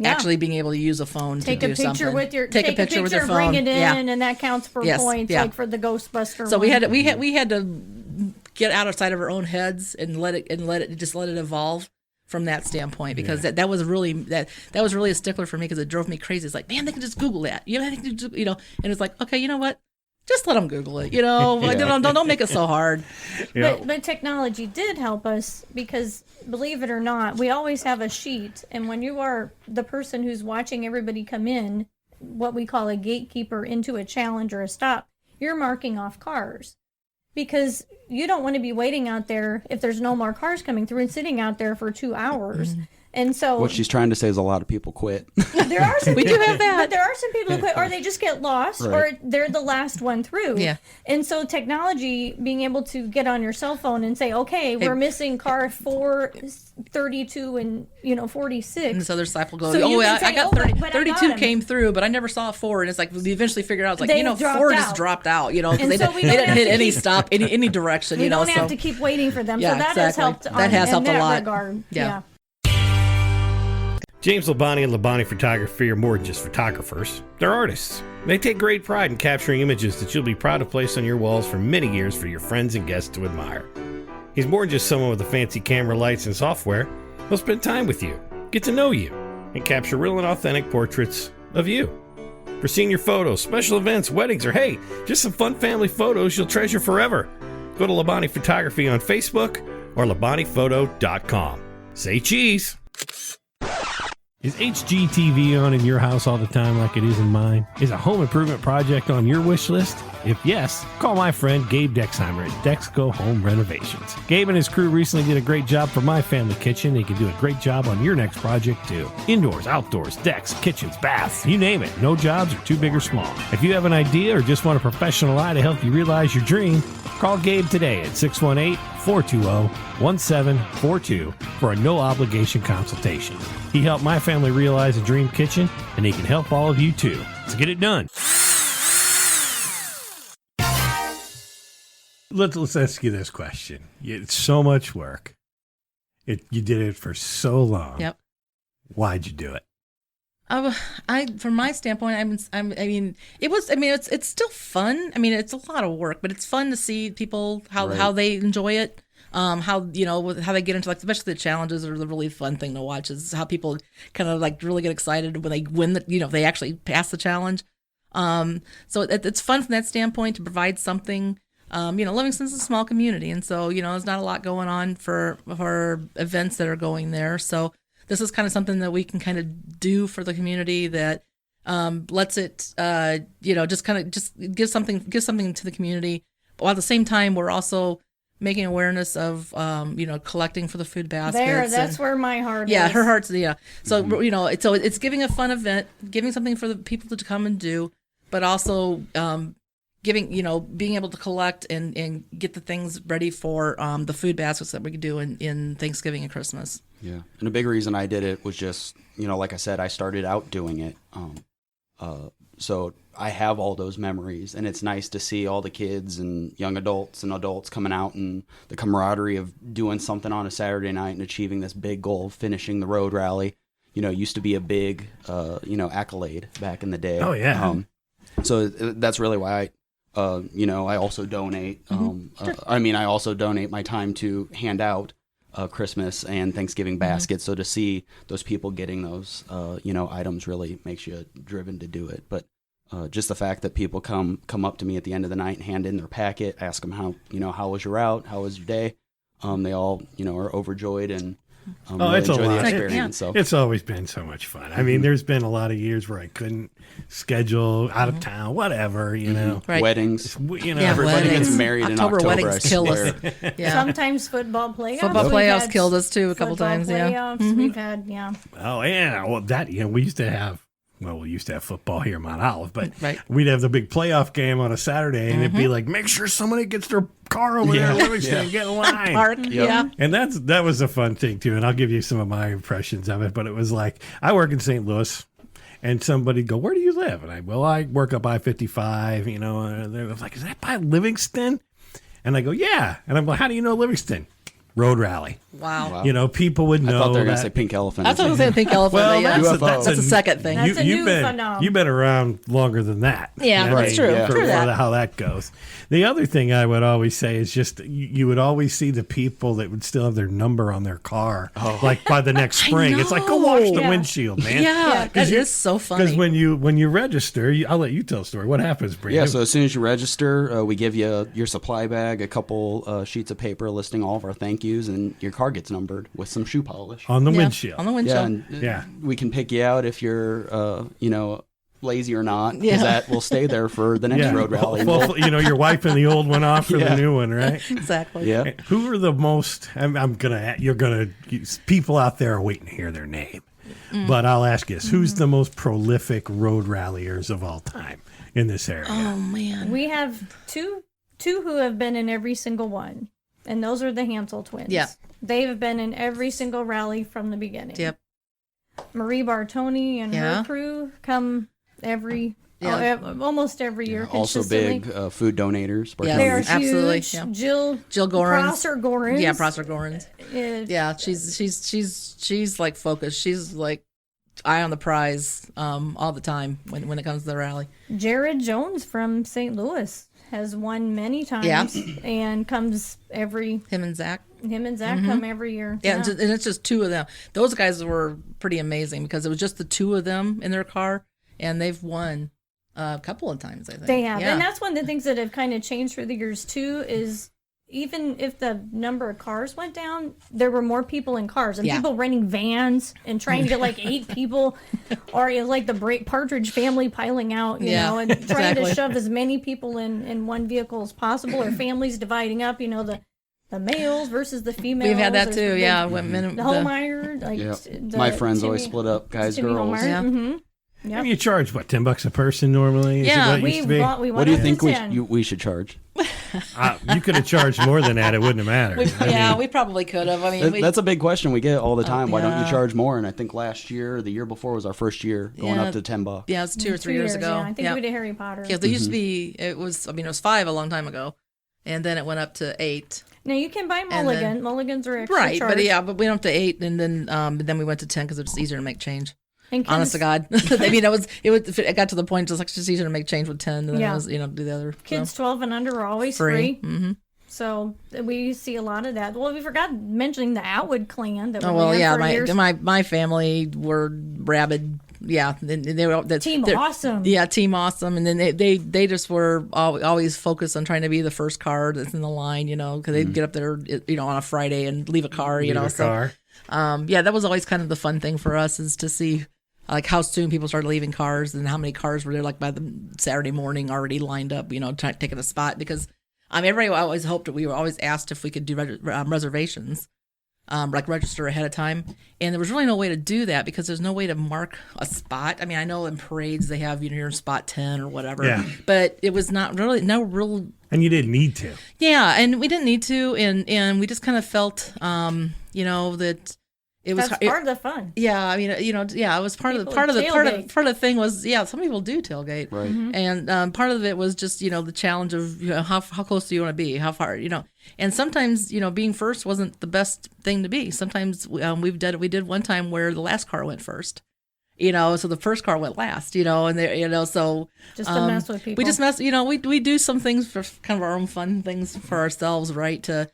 actually being able to use a phone take to a do something. Take a picture with your phone, bring it in, and that counts for points, yeah. like for the Ghostbuster. So one. we had to get outside of our own heads and let it evolve from that standpoint, because that was really a stickler for me, because it drove me crazy. It's like, man, they can just Google that, and it's like, okay, you know what? Just let them Google it, don't make it so hard. But technology did help us, because believe it or not, we always have a sheet, and when you are the person who's watching everybody come in, what we call a gatekeeper into a challenge or a stop, you're marking off cars. Because you don't want to be waiting out there if there's no more cars coming through and sitting out there for 2 hours. Mm-hmm. And so What she's trying to say is a lot of people quit. there are some We do have that. but there are some people who quit, or they just get lost, Right. or they're the last one through. Yeah. And so technology, being able to get on your cell phone and say, okay, we're missing car 432 and 46. And this other disciple goes, So you can I say, got but 30, I got 32 him. came through, but I never saw 4. And it's like, we eventually figured out, it's like, They 4 dropped just out. dropped out, because And they so we didn't don't have hit to any keep- stop, any direction, We don't so. have to keep waiting for them. Yeah, so that has exactly. helped That has helped in a that lot. regard. Yeah. James Labonte and Labonte Photography are more than just photographers. They're artists. They take great pride in capturing images that you'll be proud to place on your walls for many years for your friends and guests to admire. He's more than just someone with the fancy camera lights and software. He'll spend time with you, get to know you, and capture real and authentic portraits of you. For senior photos, special events, weddings, or hey, just some fun family photos you'll treasure forever. Go to Labonte Photography on Facebook or LabontePhoto.com. Say cheese! Is HGTV on in your house all the time like it is in mine? Is a home improvement project on your wish list? If yes, call my friend Gabe Dexheimer at Dexco Home Renovations. Gabe and his crew recently did a great job for my family kitchen. They can do a great job on your next project too. Indoors, outdoors, decks, kitchens, baths, you name it. No jobs are too big or small. If you have an idea or just want a professional eye to help you realize your dream, call Gabe today at 618-420-1742 for a no-obligation consultation. He helped my family realize a dream kitchen, and he can help all of you too. Let's get it done. Let's ask you this question. It's so much work. You did it for so long. Yep. Why'd you do it? From my standpoint, it's still fun. I mean, it's a lot of work, but it's fun to see people how they enjoy it. How they get into, like, especially the challenges are the really fun thing to watch, is how people kind of like really get excited when they win they actually pass the challenge. So it's fun from that standpoint to provide something. Livingston's a small community, and so, there's not a lot going on for events that are going there. So this is kind of something that we can kind of do for the community that lets it, just give something to the community. While at the same time, we're also making awareness of, collecting for the food baskets. That's where my heart is. Yeah, her heart's, yeah. So, it's giving a fun event, giving something for the people to come and do, but also being able to collect and get the things ready for the food baskets that we can do in Thanksgiving and Christmas. Yeah. And a big reason I did it was just, like I said, I started out doing it. So I have all those memories, and it's nice to see all the kids and young adults and adults coming out, and the camaraderie of doing something on a Saturday night and achieving this big goal of finishing the road rally. Used to be a big, accolade back in the day. Oh, yeah. So that's really why I also donate. I also donate my time to hand out Christmas and Thanksgiving baskets. So to see those people getting those, items really makes you driven to do it. But just the fact that people come up to me at the end of the night and hand in their packet, ask them how was your route, how was your day. They all, are overjoyed and really it's a enjoy the lot. experience. So It's always been so much fun. I mean, there's been a lot of years where I couldn't schedule out of town, whatever, Right. Weddings. weddings. Everybody gets married in October. Weddings I kill swear. us. Yeah. Sometimes football playoffs. Football We've playoffs had killed us too a couple football times. Yeah. Playoffs. We've had, Oh, yeah. Well, we used to have well, we used to have football here in Mount Olive, but Right. we'd have the big playoff game on a Saturday, and it'd be like, make sure somebody gets their car over there in Livingston and get in line. Park. Yeah. And that was a fun thing, too. And I'll give you some of my impressions of it. But it was like, I work in St. Louis, and somebody go, where do you live? And I work up I-55, you know. And they're like, is that by Livingston? And I go, yeah. And I'm like, how do you know Livingston? Road Rallye. Wow. You know, people would know I thought they were going to that. say pink elephant. That's what I was saying. Pink elephant. Well, yeah. that's a second thing. That's a new you've been phenomenon. you've been around longer than that. Yeah, that's true. Yeah. True that. How that goes. The other thing I would always say is just you would always see the people that would still have their number on their car, like by the next spring. It's like, go wash the Yeah. windshield, man. Yeah, that is so funny. Because when you register, I'll let you tell the story. What happens, Brandon? Yeah, so as soon as you register, we give you your supply bag, a couple sheets of paper listing all of our thank yous, and your car gets numbered with some shoe polish. on the Yeah, windshield. On the Yeah, windshield. and Yeah. we can pick you out if you're, lazy or not, because Yeah. that will stay there for the next road rally. Well, you're wiping the old one off for the new one, right? Exactly. Yeah. Who are the most? People out there are waiting to hear their name, but I'll ask you this: who's the most prolific road ralliers of all time in this area? Oh man. We have two who have been in every single one, and those are the Hansel twins. Yeah. They've been in every single rally from the beginning. Yep. Marie Bartoni and Yeah. her crew come Yeah. almost every year. Also consistently. big food donators. Yeah. They are Absolutely, huge. yeah. Jill Gorans. Prosser Gorans. Yeah, Prosser Gorans. is- Yeah, she's like focused. She's like eye on the prize all the time when it comes to the rally. Jared Jones from St. Louis has won many times and comes every. Him and Zach. Him and Zach come every year. Yeah, and it's just two of them. Those guys were pretty amazing because it was just the two of them in their car, and they've won a couple of times, I think. They have. Yeah. And that's one of the things that have kind of changed through the years, too, is even if the number of cars went down, there were more people in cars and Yeah. people renting vans and trying to get like 8 people or like the Partridge family piling out, you Yeah, know, and trying exactly. to shove as many people in one vehicle as possible or families dividing up, you know, the males versus the females. We've had that There's too, the yeah. big- Women, The Holmeyer, like Yeah. the My friends always Timmy- split up, guys, Timmy girls. Holmeyer. Yeah. Mhm. Yep. And you charge what, $10 a person normally? Is Yeah, it what it used to be? We What do you went think up to 10. we should charge? You could have charged more than that. It wouldn't have mattered. we probably could have. I mean, That's a big question we get all the time. Why don't you yeah. charge more? And I think last year, or the year before, was our first year going Yeah. up to $10. yeah, it's 2 or 3 2 years ago. Yeah, I think yeah. we did Harry Potter. Yeah, there used to be. It was 5 a long time ago, and then it went up to 8. Now you can buy then- mulligan. Mulligans are extra Right, charge. but we went up to 8, and then we went to 10 because it's easier to make change. And Honest to God, I mean, it got to the point it's like just easier to make change with 10 than Yeah. it was, do the other. Kids so. 12 and under are always Free. free. Mm-hmm. So we see a lot of that. Well, we forgot mentioning the Atwood clan that Oh were well, there yeah. for years. My family were rabid. Yeah, they were Team they're- Awesome. Yeah, Team Awesome, and then they just were always focused on trying to be the first car that's in the line, because they'd get up there, on a Friday and leave a car, Leave a car. Yeah, that was always kind of the fun thing for us is to see like how soon people started leaving cars and how many cars were there like by the Saturday morning already lined up, taking a spot because everybody always hoped that we were always asked if we could do reservations, like register ahead of time, and there was really no way to do that because there's no way to mark a spot. I mean, I know in parades they have you're in spot 10 or whatever, Yeah. but it was not really no real. And you didn't need to. Yeah, and we didn't need to, and we just kind of felt, that it was. That's part of the fun. Yeah, I mean, it was part of People the tailgate. part of the thing was, some people do tailgate, Right. and part of it was just the challenge of how close do you want to be, how far, and sometimes being first wasn't the best thing to be. Sometimes we did one time where the last car went first. So the first car went last, and they, so Just to mess with people. we just mess, we do some things for kind of our own fun things for ourselves, right? To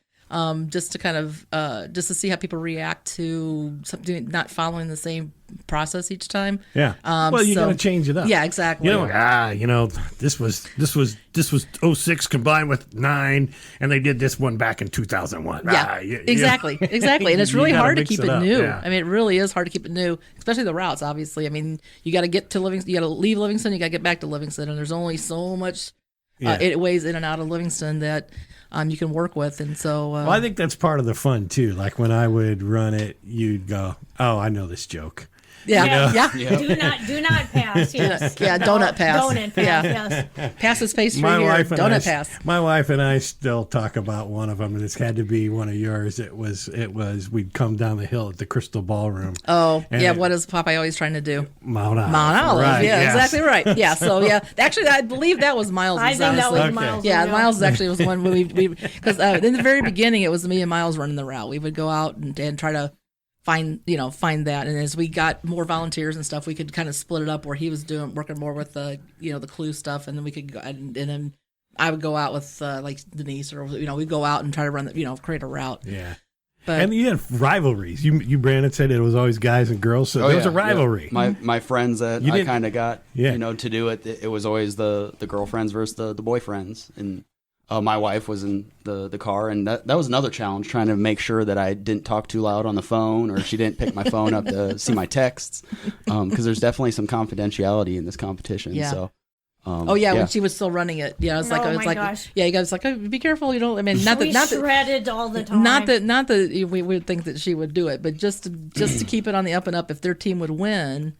just to kind of just to see how people react to something not following the same process each time. Yeah. Well, you got to change it up. Yeah, exactly. This was 06 combined with 9, and they did this one back in 2001. Yeah, exactly. And it's You really gotta hard to mix keep it it up, new. yeah. I mean, it really is hard to keep it new, especially the routes. Obviously, I mean, you got to get to Livingston. You got to leave Livingston. You got to get back to Livingston, and there's only so much it weighs in and out of Livingston that you can work with, and so. Well, I think that's part of the fun too. Like when I would run it, you'd go, "Oh, I know this joke." Yeah. Do not pass. Yes. Yeah, donut pass. Donut pass. Yes. Pass is pastry My here. wife and Donut pass. My wife and I still talk about one of them, and it's had to be one of yours. It was we'd come down the hill at the Crystal Ballroom. Oh, And yeah. it- What is Popeye always trying to do? Mount Olive. Mount Olive. Right, Yeah, yes. exactly right. Yeah. So yeah, actually, I believe that was Miles'. I think that was Okay. Miles. Yeah, Miles actually was one when we because in the very beginning it was me and Miles running the route. We would go out and try to find that, and as we got more volunteers and stuff, we could kind of split it up where he was working more with the the clue stuff, and then we could go and then I would go out with like Denise, or we'd go out and try to run create a route. Yeah. But And you had rivalries. You Brandon said it was always guys and girls, so there was a rivalry. My friends that You I didn't- kind of got Yeah. to do it. It was always the girlfriends versus the boyfriends, and my wife was in the car, and that was another challenge, trying to make sure that I didn't talk too loud on the phone, or she didn't pick my phone up to see my texts, because there's definitely some confidentiality in this competition. Yeah. So. when she was still running it, it's like Oh, it's my like gosh. you guys like be careful, I mean, not We that shredded all the time. not that we would think that she would do it, but just to keep it on the up and up. If their team would win,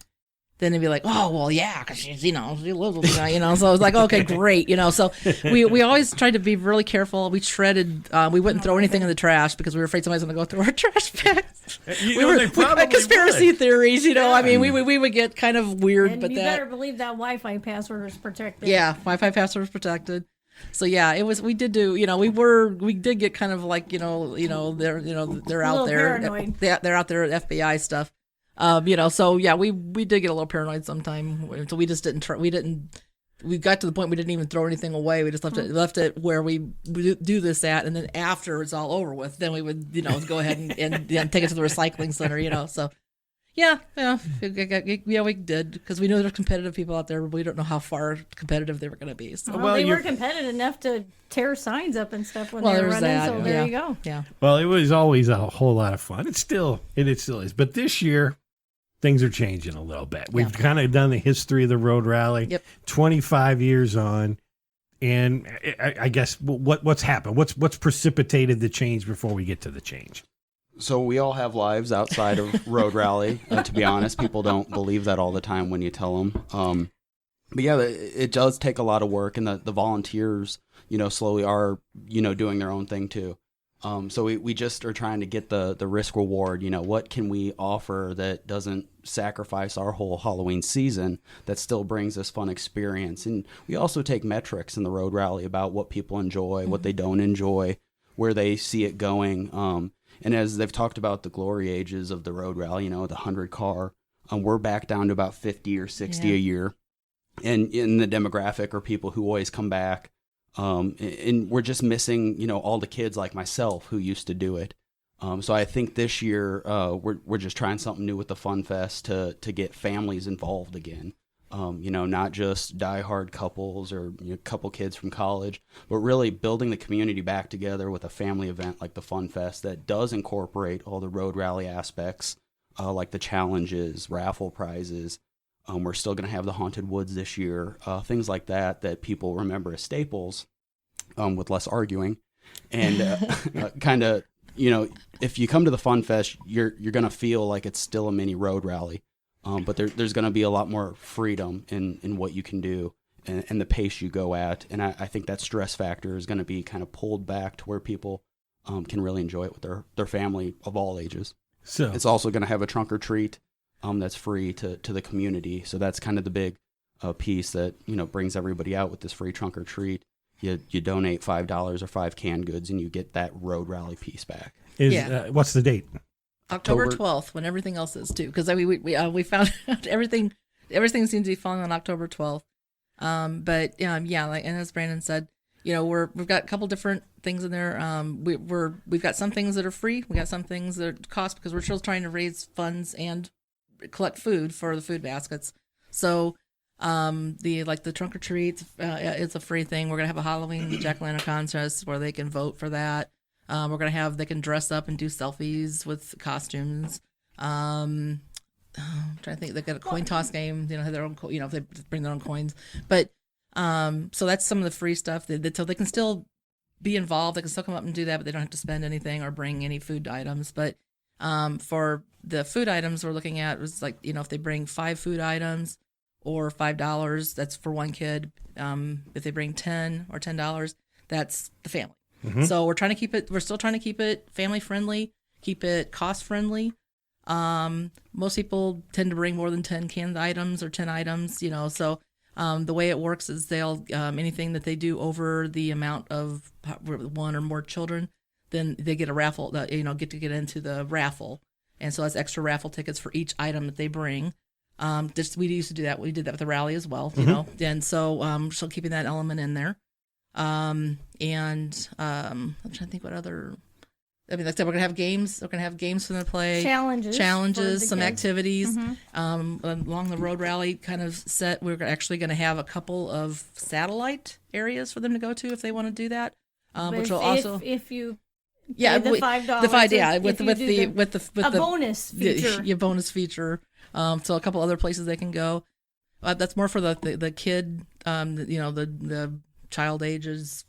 then it'd be like, oh well, yeah, because she's she lives with So I was like, okay, great, So we always tried to be really careful. We shredded. We wouldn't throw anything in the trash because we were afraid somebody's going to go through our trash bags. They probably had conspiracy would. theories. I mean, we would get kind of weird, And but you that. better believe that Wi-Fi password is protected. Yeah, Wi-Fi password was protected. So yeah, it was. We did do. We did get kind of like they're out little there. paranoid. They're out there at FBI stuff. So yeah, we did get a little paranoid sometime. So we just didn't. We got to the point we didn't even throw anything away. We just left it where we do this at, and then after it's all over with, then we would go ahead and take it to the recycling center. So. Yeah, we did, because we know there's competitive people out there, but we don't know how far competitive they were going to be. So. Well, they were competitive enough to tear signs up and stuff when they were there's running. that. So there you go. Yeah. Well, it was always a whole lot of fun. It still is. But this year, things are changing a little bit. We've kind of done the history of the Road Rally. Yep. 25 years on. And I guess what's happened? What's precipitated the change before we get to the change? So we all have lives outside of Road Rally. To be honest, people don't believe that all the time when you tell them. But yeah, it does take a lot of work, and the volunteers, slowly are, doing their own thing too. So we just are trying to get the risk reward. What can we offer that doesn't sacrifice our whole Halloween season, that still brings this fun experience? And we also take metrics in the Road Rally about what people enjoy, what they don't enjoy, where they see it going. And as they've talked about the glory ages of the Road Rally, the 100 car, we're back down to about 50 or 60 a year. And in the demographic are people who always come back. And we're just missing, all the kids like myself who used to do it. So I think this year we're just trying something new with the Fun Fest to get families involved again. Not just diehard couples or couple kids from college, but really building the community back together with a family event like the Fun Fest that does incorporate all the Road Rally aspects, like the challenges, raffle prizes. We're still going to have the Haunted Woods this year, things like that people remember as staples, with less arguing. And kind of, if you come to the Fun Fest, you're going to feel like it's still a mini Road Rally. But there's going to be a lot more freedom in what you can do and the pace you go at. And I think that stress factor is going to be kind of pulled back to where people can really enjoy it with their family of all ages. So It's also going to have a trunk or treat that's free to the community. So that's kind of the big piece that brings everybody out with this free trunk or treat. You donate $5 or 5 canned goods, and you get that Road Rally piece back. What's the date? October 12th, when everything else is too, because we found out everything seems to be falling on October 12th. But like, and as Brandon said, we've got a couple different things in there. We've got some things that are free. We got some things that cost, because we're still trying to raise funds and collect food for the food baskets. So the trunk or treats, it's a free thing. We're gonna have a Halloween jack-o'-lantern contest where they can vote for that. They can dress up and do selfies with costumes. I'm trying to think, they've got a coin toss game, have their own, if they bring their own coins. But, so that's some of the free stuff so they can still be involved. They can still come up and do that, but they don't have to spend anything or bring any food items. But, For the food items we're looking at was like, if they bring 5 food items or $5, that's for one kid. If they bring 10 or $10, that's the family. So we're still trying to keep it family friendly, keep it cost friendly. Most people tend to bring more than 10 canned items or 10 items, so the way it works is they'll anything that they do over the amount of 1 or more children, then they get a raffle, get to get into the raffle. And so that's extra raffle tickets for each item that they bring. We used to do that. We did that with the rally as well, and so still keeping that element in there. I'm trying to think what other. I mean, like I said, we're gonna have games. We're gonna have games for them to play. Challenges, some kids. Activities. Along the road rally kind of set. We're actually gonna have a couple of satellite areas for them to go to if they want to do that. Which will also if you the $5 with the bonus feature. Your bonus feature. So a couple other places they can go. That's more for the kid. The child ages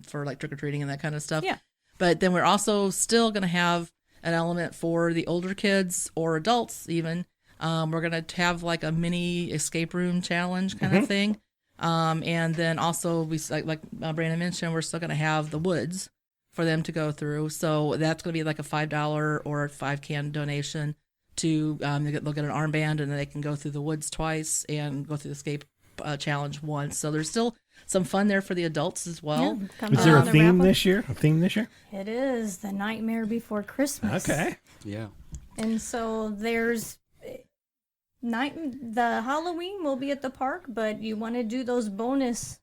for like trick or treating and that kind of stuff. Yeah. But then we're also still going to have an element for the older kids or adults even. We're going to have like a mini escape room challenge kind of thing. And then also, like Brandon mentioned, we're still going to have the woods for them to go through. So that's going to be like a $5 or 5-can donation to they'll get an armband, and then they can go through the woods twice and go through the escape challenge once. So there's still some fun there for the adults as well. Yeah, is there a theme this year? It is The Nightmare Before Christmas. Okay. Yeah. And so there's the Halloween will be at the park, but you want to do those bonus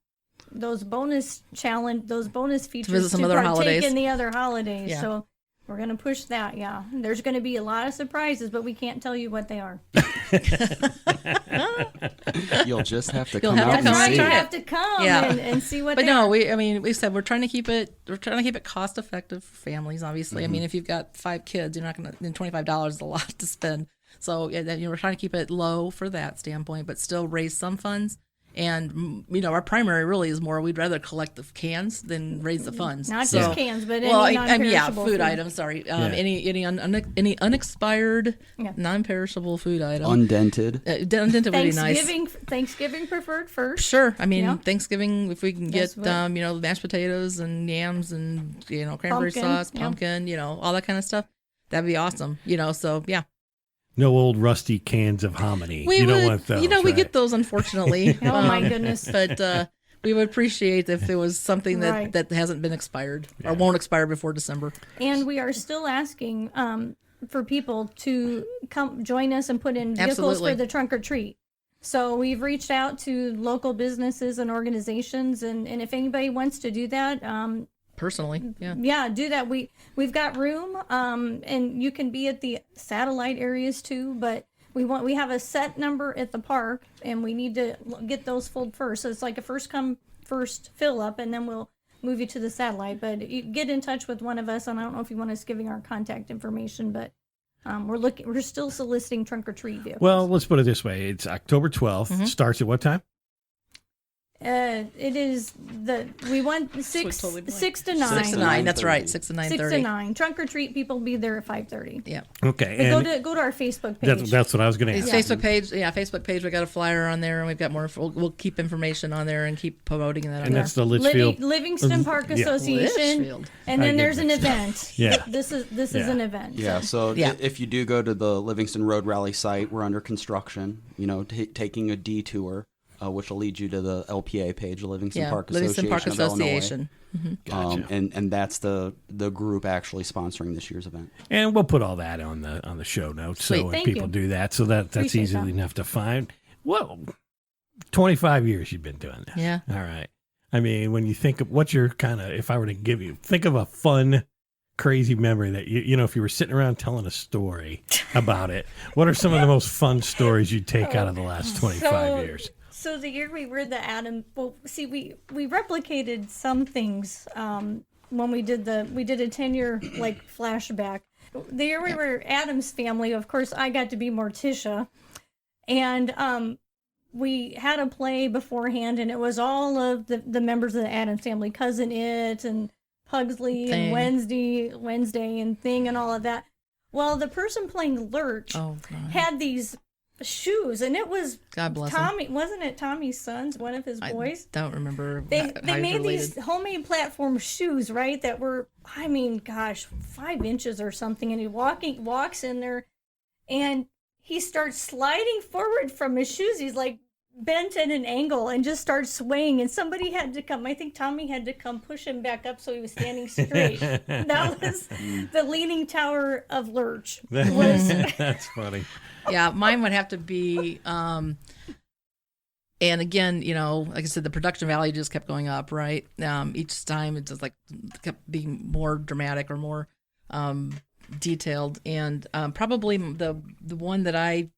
challenge, those bonus features visit some other holidays. In the other holidays. Yeah. So we're going to push that. Yeah. There's going to be a lot of surprises, but we can't tell you what they are. You'll just have to You'll come have out to come and out see. You and have to come and see what But they no, are. we said we're trying to keep it cost effective for families, obviously. I mean, if you've got 5 kids, you're not going to, $25 is a lot to spend. So we're trying to keep it low for that standpoint, but still raise some funds. And, our primary really is more, we'd rather collect the cans than raise the funds. Not just cans, but any non-perishable food items, sorry. Any unexpired, non-perishable food item. Undented. Undented would be nice. Thanksgiving preferred first. Sure. I mean, Thanksgiving, if we can get, mashed potatoes and yams and, cranberry sauce, pumpkin, all that kind of stuff, that'd be awesome. So, yeah. No old rusty cans of hominy. You don't want those. We get those, unfortunately. Oh, my goodness. But we would appreciate if there was something that hasn't been expired or won't expire before December. And we are still asking for people to come join us and put in vehicles for the trunk or treat. So we've reached out to local businesses and organizations, and if anybody wants to do that, personally, do that. We've got room, and you can be at the satellite areas too, but we have a set number at the park, and we need to get those filled first. So it's like a first come first fill up, and then we'll move you to the satellite. But you get in touch with one of us, and I don't know if you want us giving our contact information, but we're still soliciting trunk or treat vehicles. Well, let's put it this way: it's October 12th. Starts at what time? It is we want 6 to 9. 6 to 9. That's right. 6 to 9:30. 6 to 9. Trunk or treat people will be there at 5:30. Yeah. Okay. And go to our Facebook page. That's what I was going to ask. Facebook page. Yeah, Facebook page. We got a flyer on there, and we've got more. We'll keep information on there and keep promoting that. And that's the Litchfield Livingston Park Association. Litchfield. And then there's an event. Yeah. This is an event. Yeah. So if you do go to the Livingston Road Rallye site, we're under construction. Taking a detour. Which will lead you to the LPA page, the Livingston Park Association. Livingston Park Association. Gotcha. And that's the group actually sponsoring this year's event. And we'll put all that on the show notes. Sweet. So Thank people you. do that. So that's easily enough to find. Well, 25 years you've been doing this. Yeah. All right. I mean, when you think of what's your kind of, if I were to give you, think of a fun, crazy memory that if you were sitting around telling a story about it, what are some of the most fun stories you'd take out of the last 25 years? So the year we were the Adam, we replicated some things when we did a 10-year flashback. The year we were Adam's family, of course, I got to be Morticia, and we had a play beforehand, and it was all of the members of the Adams family, Cousin It and Pugsley and Wednesday and Thing and all of that. Well, the person playing Lurch had these shoes, and it was God bless Tommy. Wasn't it Tommy's son's, one of his boys? Don't remember. They made these homemade platform shoes, right? That were, 5 inches or something. And he walks in there, and he starts sliding forward from his shoes. He's like bent at an angle and just starts swaying. And somebody had to come. I think Tommy had to come push him back up so he was standing straight. That was the Leaning Tower of Lurch. That's funny. Yeah, mine would have to be, and again, like I said, the production value just kept going up, right? Each time it just kept being more dramatic or more detailed, and probably the one that I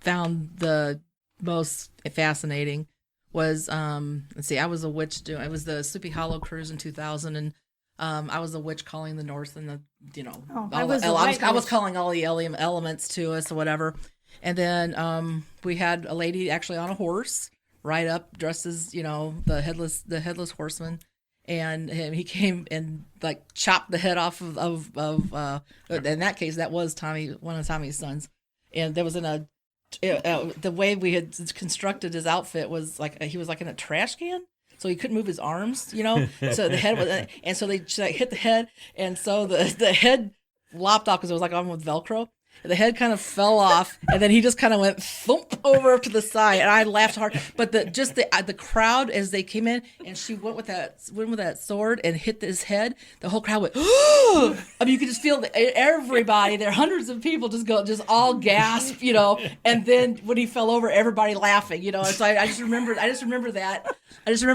found the most fascinating was, I was a witch it was the Sleepy Hollow cruise in 2000, and I was a witch calling the north, and I was calling all the elements to us or whatever. And then we had a lady actually on a horse ride up, dressed as the headless horseman, and he came and chopped the head off of in that case that was one of Tommy's sons, and there was the way we had constructed his outfit was he was in a trash can. So he couldn't move his arms, So the head was, and so they hit the head, and so the head lopped off because it was on with Velcro. And the head kind of fell off, and then he just kind of went thump over to the side, and I laughed hard. But the crowd as they came in, and she went with that sword and hit his head. The whole crowd went. I mean, you could just feel everybody there, hundreds of people just all gasp, And then when he fell over, everybody laughing, And so I just remember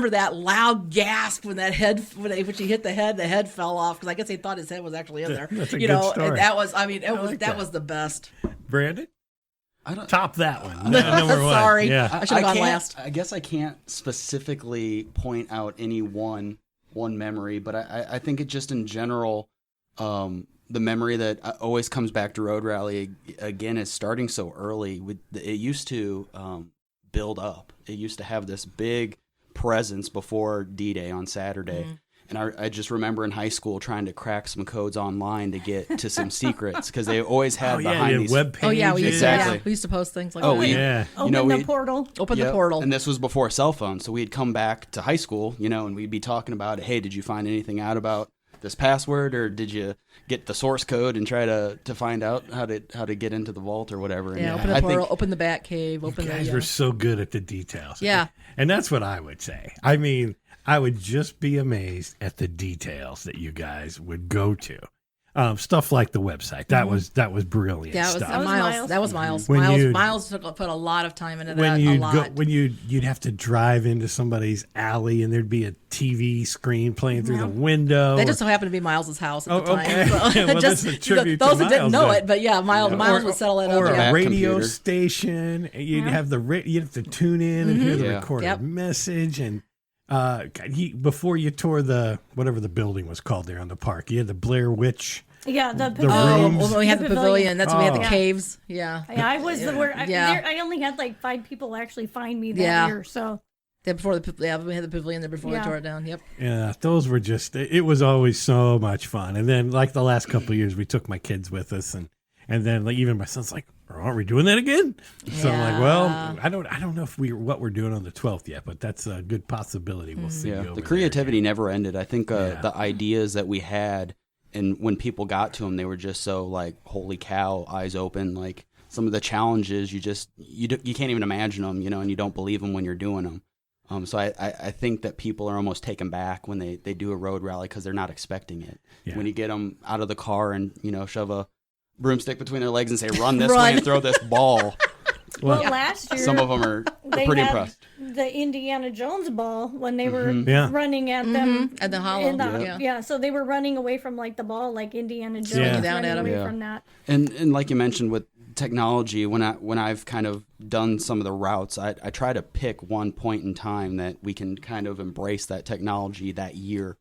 that loud gasp when that head when she hit the head fell off because I guess they thought his head was actually in there. That's a good story. And that was that was the best. Brandon? I don't top that one. Number one. Sorry. Yeah. I should have gone last. I guess I can't specifically point out any one memory, but I think it just in general, the memory that always comes back to Road Rally again is starting so early. It used to build up. It used to have this big presence before D-Day on Saturday. Mm-hmm. And I just remember in high school trying to crack some codes online to get to some secrets because they always had behind these web pages. Oh yeah, we exactly. We used to post things like that. Yeah. Open the portal. Open the portal. And this was before cell phones, so we'd come back to high school, and we'd be talking about, hey, did you find anything out about this password, or did you get the source code and try to find out how to get into the vault or whatever? Yeah, open the portal, open the bat cave, open you guys were so good at the details. Yeah, and that's what I would say. I mean, I would just be amazed at the details that you guys would go to. Stuff like the website. That was brilliant. Yeah, stuff. That was Miles. When Miles put a lot of time into when that. You'd have to drive into somebody's alley and there'd be a TV screen playing through the window. That just so happened to be Miles's house at the time. Okay. So well, just a tribute those to who didn't Miles, know it, but yeah, Miles would settle it up. Or a radio computer. station. You'd have you'd have to tune in and hear the recorded message and. Before you tore whatever the building was called there on the park, you had the Blair Witch. Yeah, the rooms. When we had the pavilion. That's when we had the caves. Yeah. I was the word. I only had 5 people actually find me that year. So. We had the pavilion there before we tore it down. Yep. Yeah, those were just. It was always so much fun. And then, the last couple of years, we took my kids with us, and then even my son's like, aren't we doing that again? So I'm like, well, I don't know what we're doing on the 12th yet, but that's a good possibility. We'll see. Yeah, the creativity never ended. I think the ideas that we had, and when people got to them, they were just so holy cow, eyes open. Some of the challenges, you can't even imagine them, and you don't believe them when you're doing them. So I think that people are almost taken back when they do a road rally because they're not expecting it. Yeah. When you get them out of the car and shove a broomstick between their legs and say, run this way and throw this ball. Well, last year, some of them are pretty impressed. The Indiana Jones ball when they were running at them at the hollow. So they were running away from the ball, like Indiana Jones, running away from that. And like you mentioned with technology, when I've kind of done some of the routes, I try to pick one point in time that we can kind of embrace that technology that year.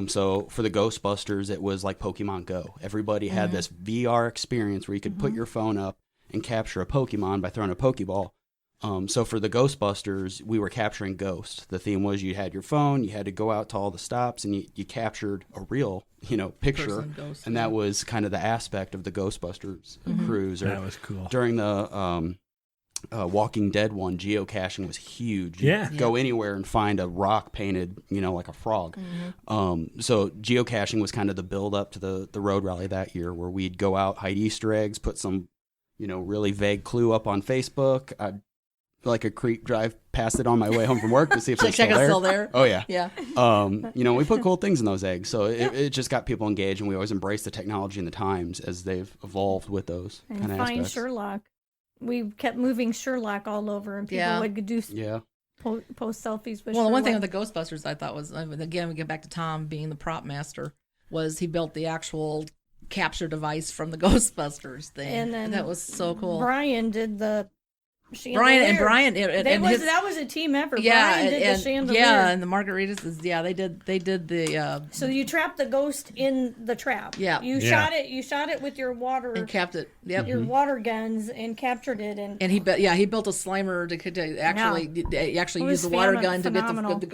So for the Ghostbusters, it was like Pokemon Go. Everybody had this VR experience where you could put your phone up and capture a Pokemon by throwing a Pokeball. So for the Ghostbusters, we were capturing ghosts. The theme was you had your phone, you had to go out to all the stops, and you captured a real, picture. Ghost, and that was kind of the aspect of the Ghostbusters cruise. Or That was cool. during the Walking Dead one, geocaching was huge. Yeah. You'd go anywhere and find a rock painted, like a frog. So geocaching was kind of the build up to the road rally that year, where we'd go out, hide Easter eggs, put some, really vague clue up on Facebook. I'd like a creep drive past it on my way home from work to see if it's Check still it's there. still there. Oh yeah. Yeah. We put cool things in those eggs, so it just got people engaged, and we always embrace the technology and the times as they've evolved with those And kind of find aspects. Sherlock. We kept moving Sherlock all over, and people would do post selfies with Well, the one thing Sherlock. with the Ghostbusters I thought was, again, we get back to Tom being the prop master, was he built the actual capture device from the Ghostbusters thing. And then that was so cool. Brian did the chandelier. Brian that was a team effort. Brian did the chandelier. Yeah, and the Margaritis they did the So you trapped the ghost in the trap. Yeah. You shot it with your water and capped it. Yep. your water guns and captured it and he built a slimer to actually use the water gun to get the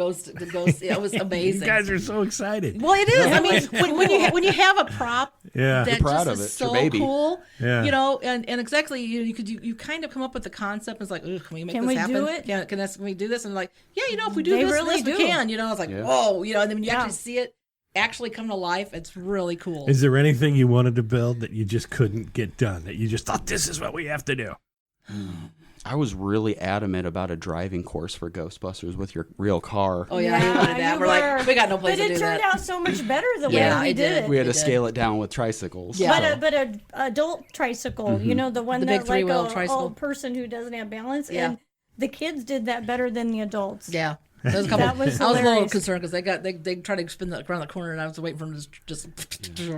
ghost. Yeah, it was amazing. You guys are so excited. Well, it is. I mean, when you have a prop Yeah. that proud just of it. is It's your so baby. cool, Yeah. and exactly you kind of come up with the concept. It's like, can we make Can this we happen? do it? Can we do this? And like, if we do They this, really we do. can. It's like, whoa, and then when you Yeah. actually see it actually come to life, it's really cool. Is there anything you wanted to build that you just couldn't get done, that you just thought this is what we have to do? I was really adamant about a driving course for Ghostbusters with your real car. Oh yeah, he wanted that. you We're like, were. we got no place But to do it turned that. out so much better the Yeah, way we it did did. it. We had to It did. scale it down with tricycles. Yeah. But a adult tricycle, the one The that big like three-wheel a tricycle. old person who doesn't have balance. Yeah. And the kids did that better than the adults. Yeah. There was a couple, That was I was a little hilarious. concerned because they tried to spin around the corner, and I was waiting for them to just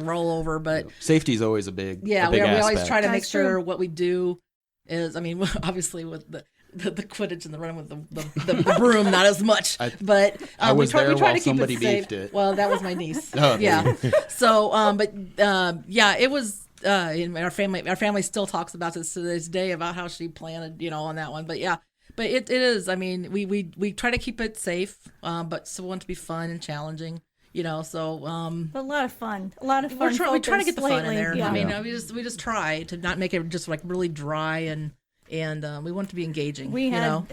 roll over. But Safety's always a big we aspect. always try to make That's sure true. what we do is, obviously with the Quidditch and the running with the broom, not as much. But I was we there try while to keep somebody it safe. beefed it. Well, that was my niece. Oh. Yeah. So, it was. Our family still talks about this to this day about how she planned, on that one. But yeah. But it is. We try to keep it safe, but still want it to be fun and challenging. So But a lot of fun. A lot of fun. we try to get the fun in lately. there. Yeah. We just try to not make it just like really dry and we want it to be engaging. We had,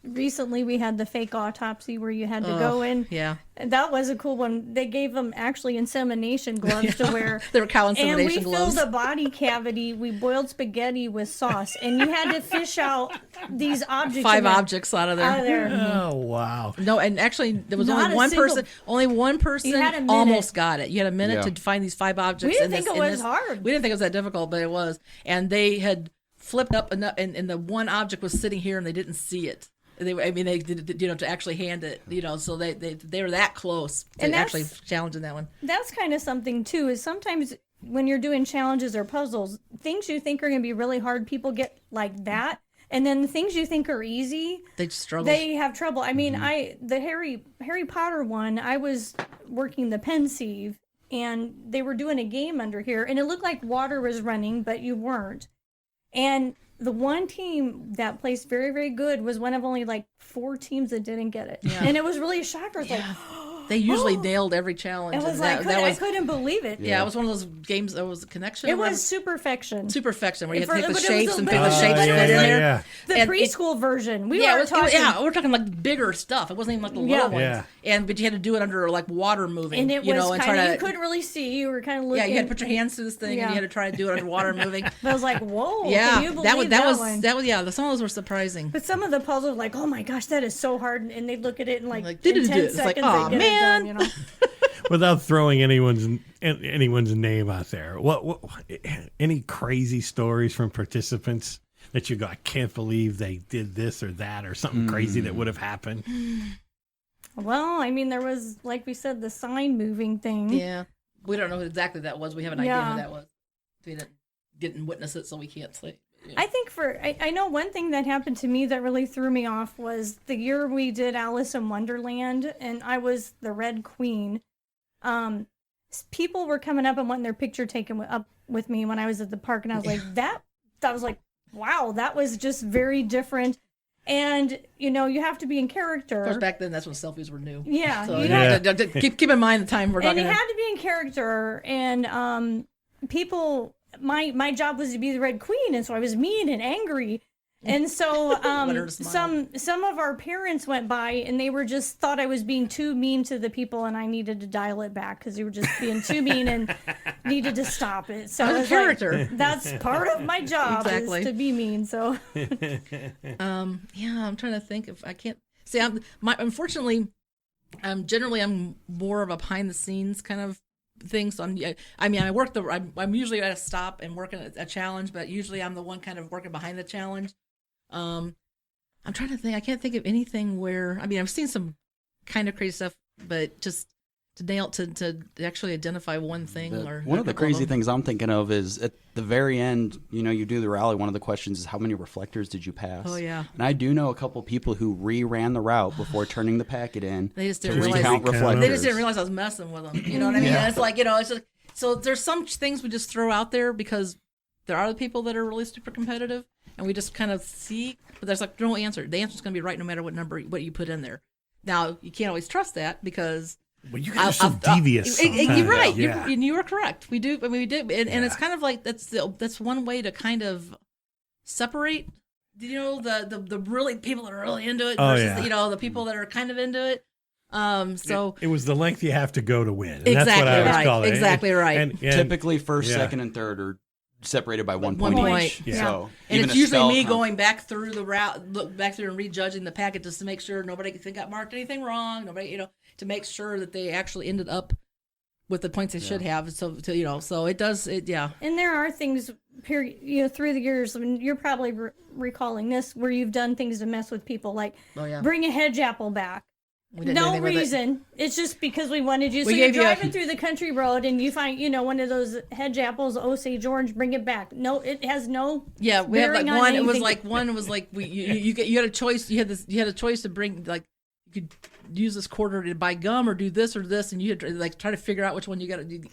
recently we had the fake autopsy where you had to go in. Yeah. And that was a cool one. They gave them actually insemination gloves to wear. They were cow insemination and we gloves. filled a body cavity. We boiled spaghetti with sauce, and you had to fish out these objects. 5 in there- objects out of there. Out of there. Oh, wow. No, and actually there was Not only a one single- person. Only one person You had a minute. almost got it. You had a minute Yeah. to find these 5 objects. We didn't in think this, it in was this- hard. We didn't think it was that difficult, but it was. And they had flipped up enough, and the one object was sitting here, and they didn't see it. They did, to actually hand it, so they were that close to And that's- actually challenging that one. That's kind of something too. Is sometimes when you're doing challenges or puzzles, things you think are going to be really hard, people get like that, and then the things you think are easy, They just struggle. they have trouble. The Harry Potter one, I was working the pensieve, and they were doing a game under here, and it looked like water was running, but you weren't. And the one team that placed very, very good was one of only like 4 teams that didn't get it. Yeah. And it was really a shocker. It's like, They usually nailed every challenge. it was and like, that I was couldn't believe it. yeah, it was one of those games that was a connection. It was Superfection. Superfection where you have to take the But it was shapes a and little pick the bit shapes like fit in there. Yeah. The And preschool version. We Yeah, were it was, talking. we're talking like bigger stuff. It wasn't even like the Yeah. little ones. Yeah. But you had to do it under like water moving. And it you was know, and kind of, try you to. couldn't really see. You were kind of looking. Yeah, you had to put your hands through this thing, and Yeah. you had to try to do it under water moving. But I was like, whoa. Yeah, Can you believe that was one? yeah. Some of those were surprising. But some of the puzzles, like, oh my gosh, that is so hard. And they look at it and like, Like, in 10 "Do-do-do." seconds, It's like, they "Aw, get man." it done, Without throwing anyone's name out there, what any crazy stories from participants that you go, I can't believe they did this or that or something crazy that would have happened? Well, there was, like we said, the sign moving thing. Yeah, we don't know who exactly that was. We have an idea Yeah. who that was. We didn't witness it, so we can't say. Yeah. I think I know one thing that happened to me that really threw me off was the year we did Alice in Wonderland, and I was the Red Queen. People were coming up and wanting their picture taken up with me when I was at the park, and I was like, I was like, wow, that was just very different. And, you have to be in character. Of course, back then, that's when selfies were new. Yeah. So you have to keep in mind the time we're and talking you about. had to be in character. And people, my job was to be the Red Queen. And so I was mean and angry. And so some of our parents went by and they were just thought I was being too mean to the people, and I needed to dial it back because they were just being too mean and needed to stop it. So That's character. That's part of my job is to be mean. So I'm trying to think if I can't see. Unfortunately, generally I'm more of a behind the scenes kind of thing. So I work I'm usually at a stop and working a challenge, but usually I'm the one kind of working behind the challenge. I'm trying to think. I can't think of anything where I've seen some kind of crazy stuff, but just to actually identify one thing or one of the crazy things I'm thinking of is at the very end. You do the rally. One of the questions is how many reflectors did you pass? Oh yeah. And I do know a couple people who ran the route before turning the packet in. They just to didn't realize recount reflectors. They just didn't realize I was messing with them. You know what I mean? Yeah. It's like it's just, so there's some things we just throw out there because there are the people that are really super competitive, and we just kind of see. But there's no answer. The answer's going to be right no matter what you put in there. Now you can't always trust that because. Well, you guys are so devious. You're right. Yeah. You are correct. We do. We did, and it's kind of like that's one way to kind of separate. The really people that are really into it versus the people that are kind of into it. So it was the length you have to go to win. And exactly that's what I was right. calling it. Exactly right. And typically, first, second, and third are separated by 1 point each. Yeah. So and even it's a usually spell me count- going back through the route, look back through and rejudging the packet just to make sure nobody got marked anything wrong. Nobody, to make sure that they actually ended up with the points they should have. So it does. And there are things, through the years. You're probably recalling this where you've done things to mess with people, like bring a hedge apple back. No reason. It's just because we wanted you. So you're driving through the country road and you find, one of those hedge apples, Osage orange, bring it back. No, it has no. Yeah, we have bearing on one. It anything. was like you had a choice. You had a choice to bring you could use this quarter to buy gum or do this or this, and you had to try to figure out which one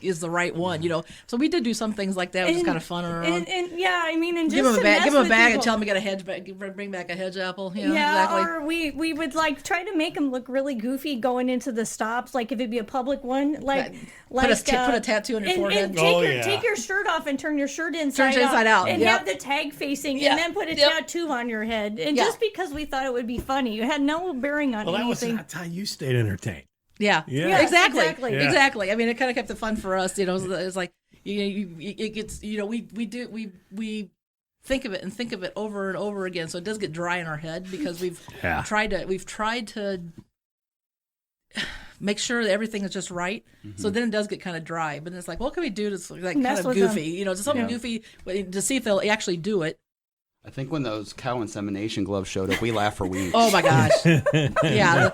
is the right one. So we did do some things like that, which is kind of fun around. And just give them a bag, people. and tell them bring back a hedge apple. Yeah, exactly. or we would try to make them look really goofy going into the stops, like if it'd be a public one, put a tattoo on your forehead. And take your shirt off and turn your shirt inside out. And have the tag facing, and then put a tattoo on your head. And just because we thought it would be funny, it had no bearing on anything. That's how you stayed entertained. Yes, exactly. Yeah. Exactly. It kind of kept it fun for us. It's like it gets. We think of it over and over again, so it does get dry in our head because we've tried to make sure that everything is just right. Mm-hmm. So then it does get kind of dry. But then it's like, what can we do to kind of goofy? Just something goofy to see if they'll actually do it. I think when those cow insemination gloves showed up, we laughed for weeks. Oh my gosh! Yeah,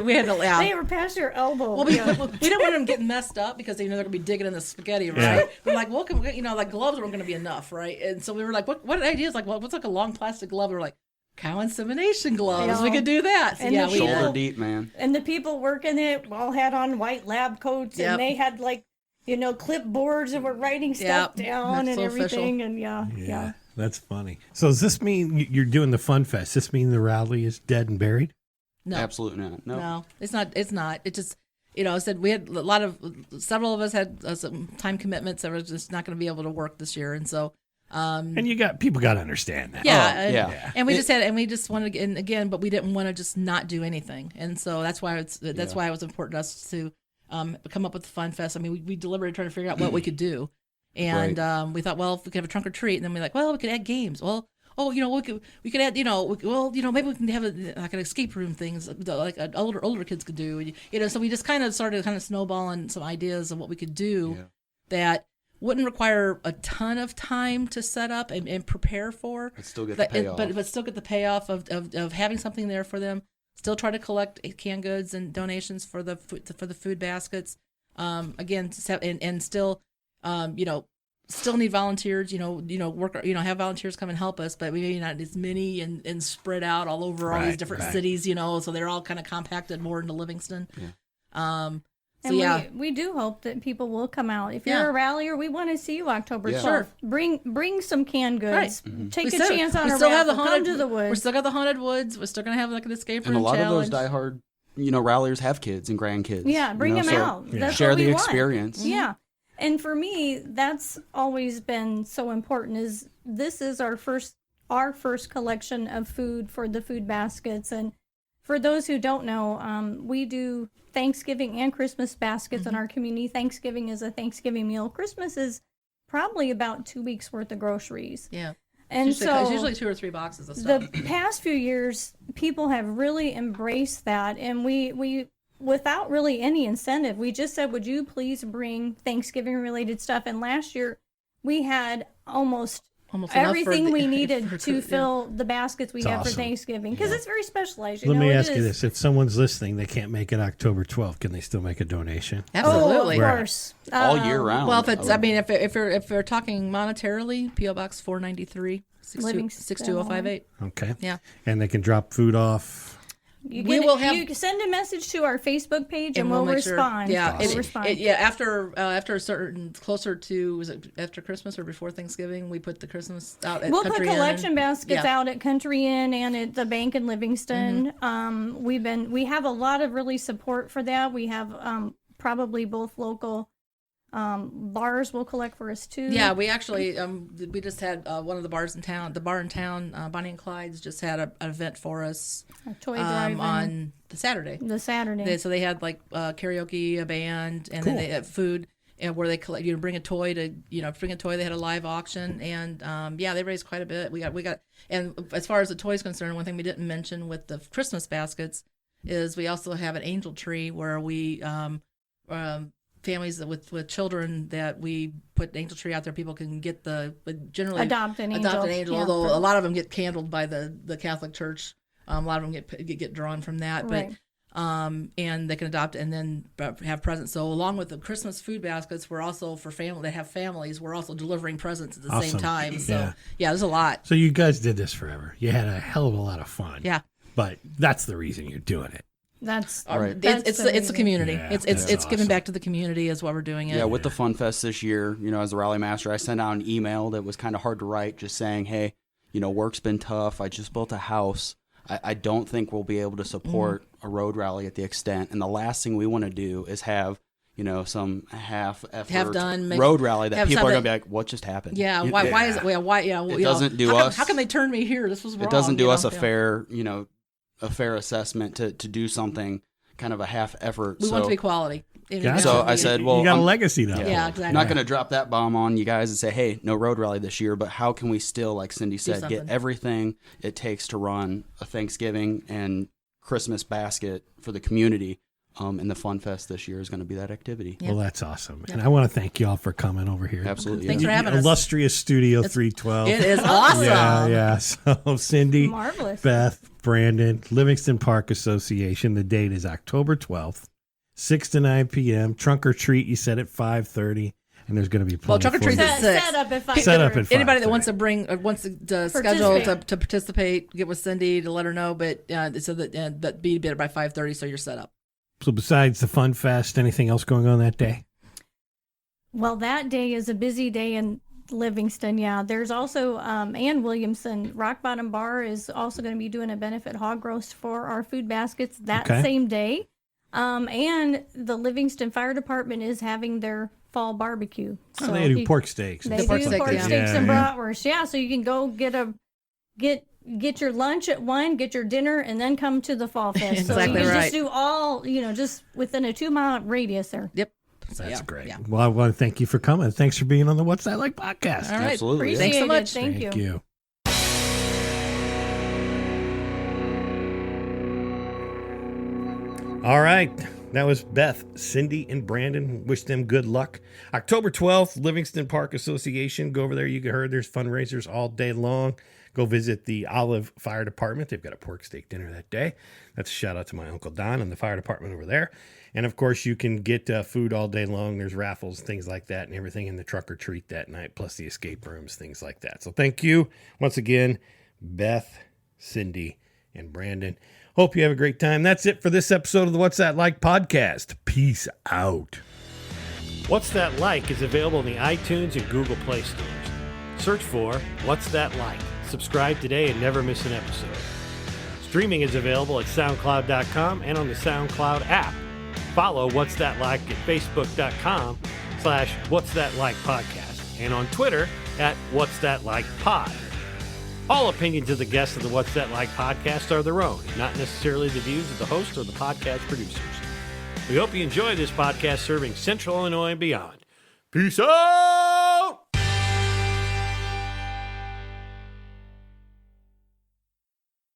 we had to laugh. They were past your elbow. Well, we don't want them getting messed up because they're going to be digging in the spaghetti, right? Yeah. We're like, well, gloves weren't going to be enough, right? And so we were like, what ideas? What's a long plastic glove? We were like, cow insemination gloves. We could do that. So, and we shoulder deep, man. And the people working it all had on white lab coats, and they had clipboards and were writing stuff down and everything. Official. And yeah. That's funny. So does this mean you're doing the Fun Fest? Does this mean the rally is dead and buried? No, absolutely not. No, it's not. It's not. It just, I said we had several of us had some time commitments that were just not going to be able to work this year, and so. And people got to understand that. Yeah, and we just wanted, and again, but we didn't want to just not do anything, and so that's why why it was important to us to come up with the Fun Fest. We deliberated trying to figure out what we could do. And we thought, well, if we could have a trunk or treat, and then we're like, well, we could add games. Well, we could add, maybe we can have an escape room things like older kids could do. So we just kind of started snowballing some ideas of what we could do that wouldn't require a ton of time to set up and prepare for. But still get the payoff. But still get the payoff of having something there for them. Still try to collect canned goods and donations for the food baskets. Again, and still. Still need volunteers, have volunteers come and help us, but we maybe not as many and spread out all over all these different cities, so they're all kind of compacted more into Livingston. Yeah. And yeah. we do hope that people will come out. If you're Yeah. a rallier, we want to see you October Yeah. 12th. Bring some canned goods. Right. Take We a chance on a raffle. Come to the We're woods. still got the haunted woods. We're still gonna have like an escape room And a lot challenge. of those diehard, ralliers have kids and grandkids. Yeah, bring them so out. That's share what we the want. experience. Yeah. And for me, that's always been so important is this is our first collection of food for the food baskets. And for those who don't know, we do Thanksgiving and Christmas baskets in our community. Thanksgiving is a Thanksgiving meal. Christmas is probably about 2 weeks worth of groceries. Yeah. And It's so usually 2 or 3 boxes of stuff. the past few years, people have really embraced that, and we without really any incentive, we just said, would you please bring Thanksgiving related stuff? And last year we had almost enough for everything the- we needed for- to fill the baskets we It's have for awesome. Thanksgiving because it's very specialized. Let me it ask you is. this: if someone's listening, they can't make it October 12th, can they still make a donation? Absolutely. Oh, of Right. course. All year round. Well, if we're talking monetarily, PO Box 493, Livingston. 62058. Okay. Yeah. And they can drop food off. You We can, will have- you can send a message to our Facebook page and we'll make sure- respond. Yeah, We'll Awesome. respond. after a certain closer to, was it after Christmas or before Thanksgiving? We put the Christmas out at We'll put Country Inn. collection baskets Yeah. out at Country Inn and at the bank in Livingston. We have a lot of really support for that. We have probably both local bars will collect for us too. Yeah, we actually we just had one of the bars in town. The bar in town, Bonnie and Clyde's, just had an event for us A toy drive on the Saturday. the Saturday. So they had like karaoke, a band, and then they had food, and where they collect. Bring a toy to bring a toy. They had a live auction, and they raised quite a bit. We got, and as far as the toys concerned, one thing we didn't mention with the Christmas baskets is we also have an angel tree where we families with children that we put angel tree out there. People can get generally Adopt an angel. Yeah, although a lot of them get candled by the Catholic Church. A lot of them get drawn from that, Right. but and they can adopt and then have presents. So along with the Christmas food baskets, we're also for family that have families. We're also delivering presents at the same Awesome. time. So Yeah. there's a lot. So you guys did this forever. You had a hell of a lot of fun. Yeah. But that's the reason you're doing it. That's Right. that's It's a community. Yeah, it's that's giving awesome. back to the community is why we're doing it. Yeah, with the Fun Fest this year, as the rally master, I sent out an email that was kind of hard to write, just saying, hey, work's been tough. I just built a house. I don't think we'll be able to support a road rally at the extent. And the last thing we want to do is have, some half-effort done, road rally that have people are going something- to be like, what just happened? Yeah. Why is it? Why? Yeah. It doesn't do how us. How can they turn me here? This was wrong. It doesn't do us a Yeah. fair, a fair assessment to do something kind of a half effort. We want to be quality. Gotcha. So I said, well, you got a I'm- legacy though. Yeah, exactly. I'm not going to drop that bomb on you guys and say, hey, no road rally this year, but how can we still, like Cindy said, get something. everything it takes to run a Thanksgiving and Christmas basket for the community? And the Fun Fest this year is going to be that activity. Well, that's awesome. And I want to thank y'all for coming over here. Absolutely. Thanks yeah. for having us. Illustrious Studio 312. It is awesome. Yeah. So Cindy, marvelous. Beth, Brandon, Livingston Park Association. The date is October 12th, 6 to 9 p.m. Trunk or treat, you said at 5:30. And there's going to be plenty trunk or of treat's food. at Set up at 5. Set up at 5. Anybody that wants to schedule Participate. to participate, get with Cindy to let her know. But so that be there by 5:30, so you're set up. So besides the Fun Fest, anything else going on that day? Well, that day is a busy day in Livingston. Yeah, there's also Ann Williamson Rock Bottom Bar is also going to be doing a benefit hog roast for our food baskets that Okay. same day. And the Livingston Fire Department is having their fall barbecue. So they do pork steaks. They and do stuff pork pork like that. steaks and Yeah. bratwurst. Yeah, so you can go get your lunch at 1, get your dinner, and then come to the fall fest. Exactly so you can right. just do all, just within a 2-mile radius there. Yep. So, That's yeah, great. Yeah. Well, I want to thank you for coming. Thanks for being on the What's That Like podcast. All right. Absolutely. Yeah. Thanks so Appreciate much. it. Thank you. All right. That was Beth, Cindy, and Brandon. Wish them good luck. October 12th, Livingston Park Association. Go over there. You heard there's fundraisers all day long. Go visit the Olive Fire Department. They've got a pork steak dinner that day. That's a shout out to my Uncle Don and the fire department over there. And of course, you can get food all day long. There's raffles, things like that, and everything in the truck or treat that night, plus the escape rooms, things like that. So thank you once again, Beth, Cindy, and Brandon. Hope you have a great time. That's it for this episode of the What's That Like podcast. Peace out. What's That Like is available in the iTunes and Google Play stores. Search for What's That Like. Subscribe today and never miss an episode. Streaming is available at SoundCloud.com and on the SoundCloud app. Follow What's That Like at Facebook.com/What's That Like podcast and on Twitter at What's That Like Pod. All opinions of the guests of the What's That Like podcast are their own, not necessarily the views of the host or the podcast producers. We hope you enjoy this podcast serving Central Illinois and beyond. Peace out!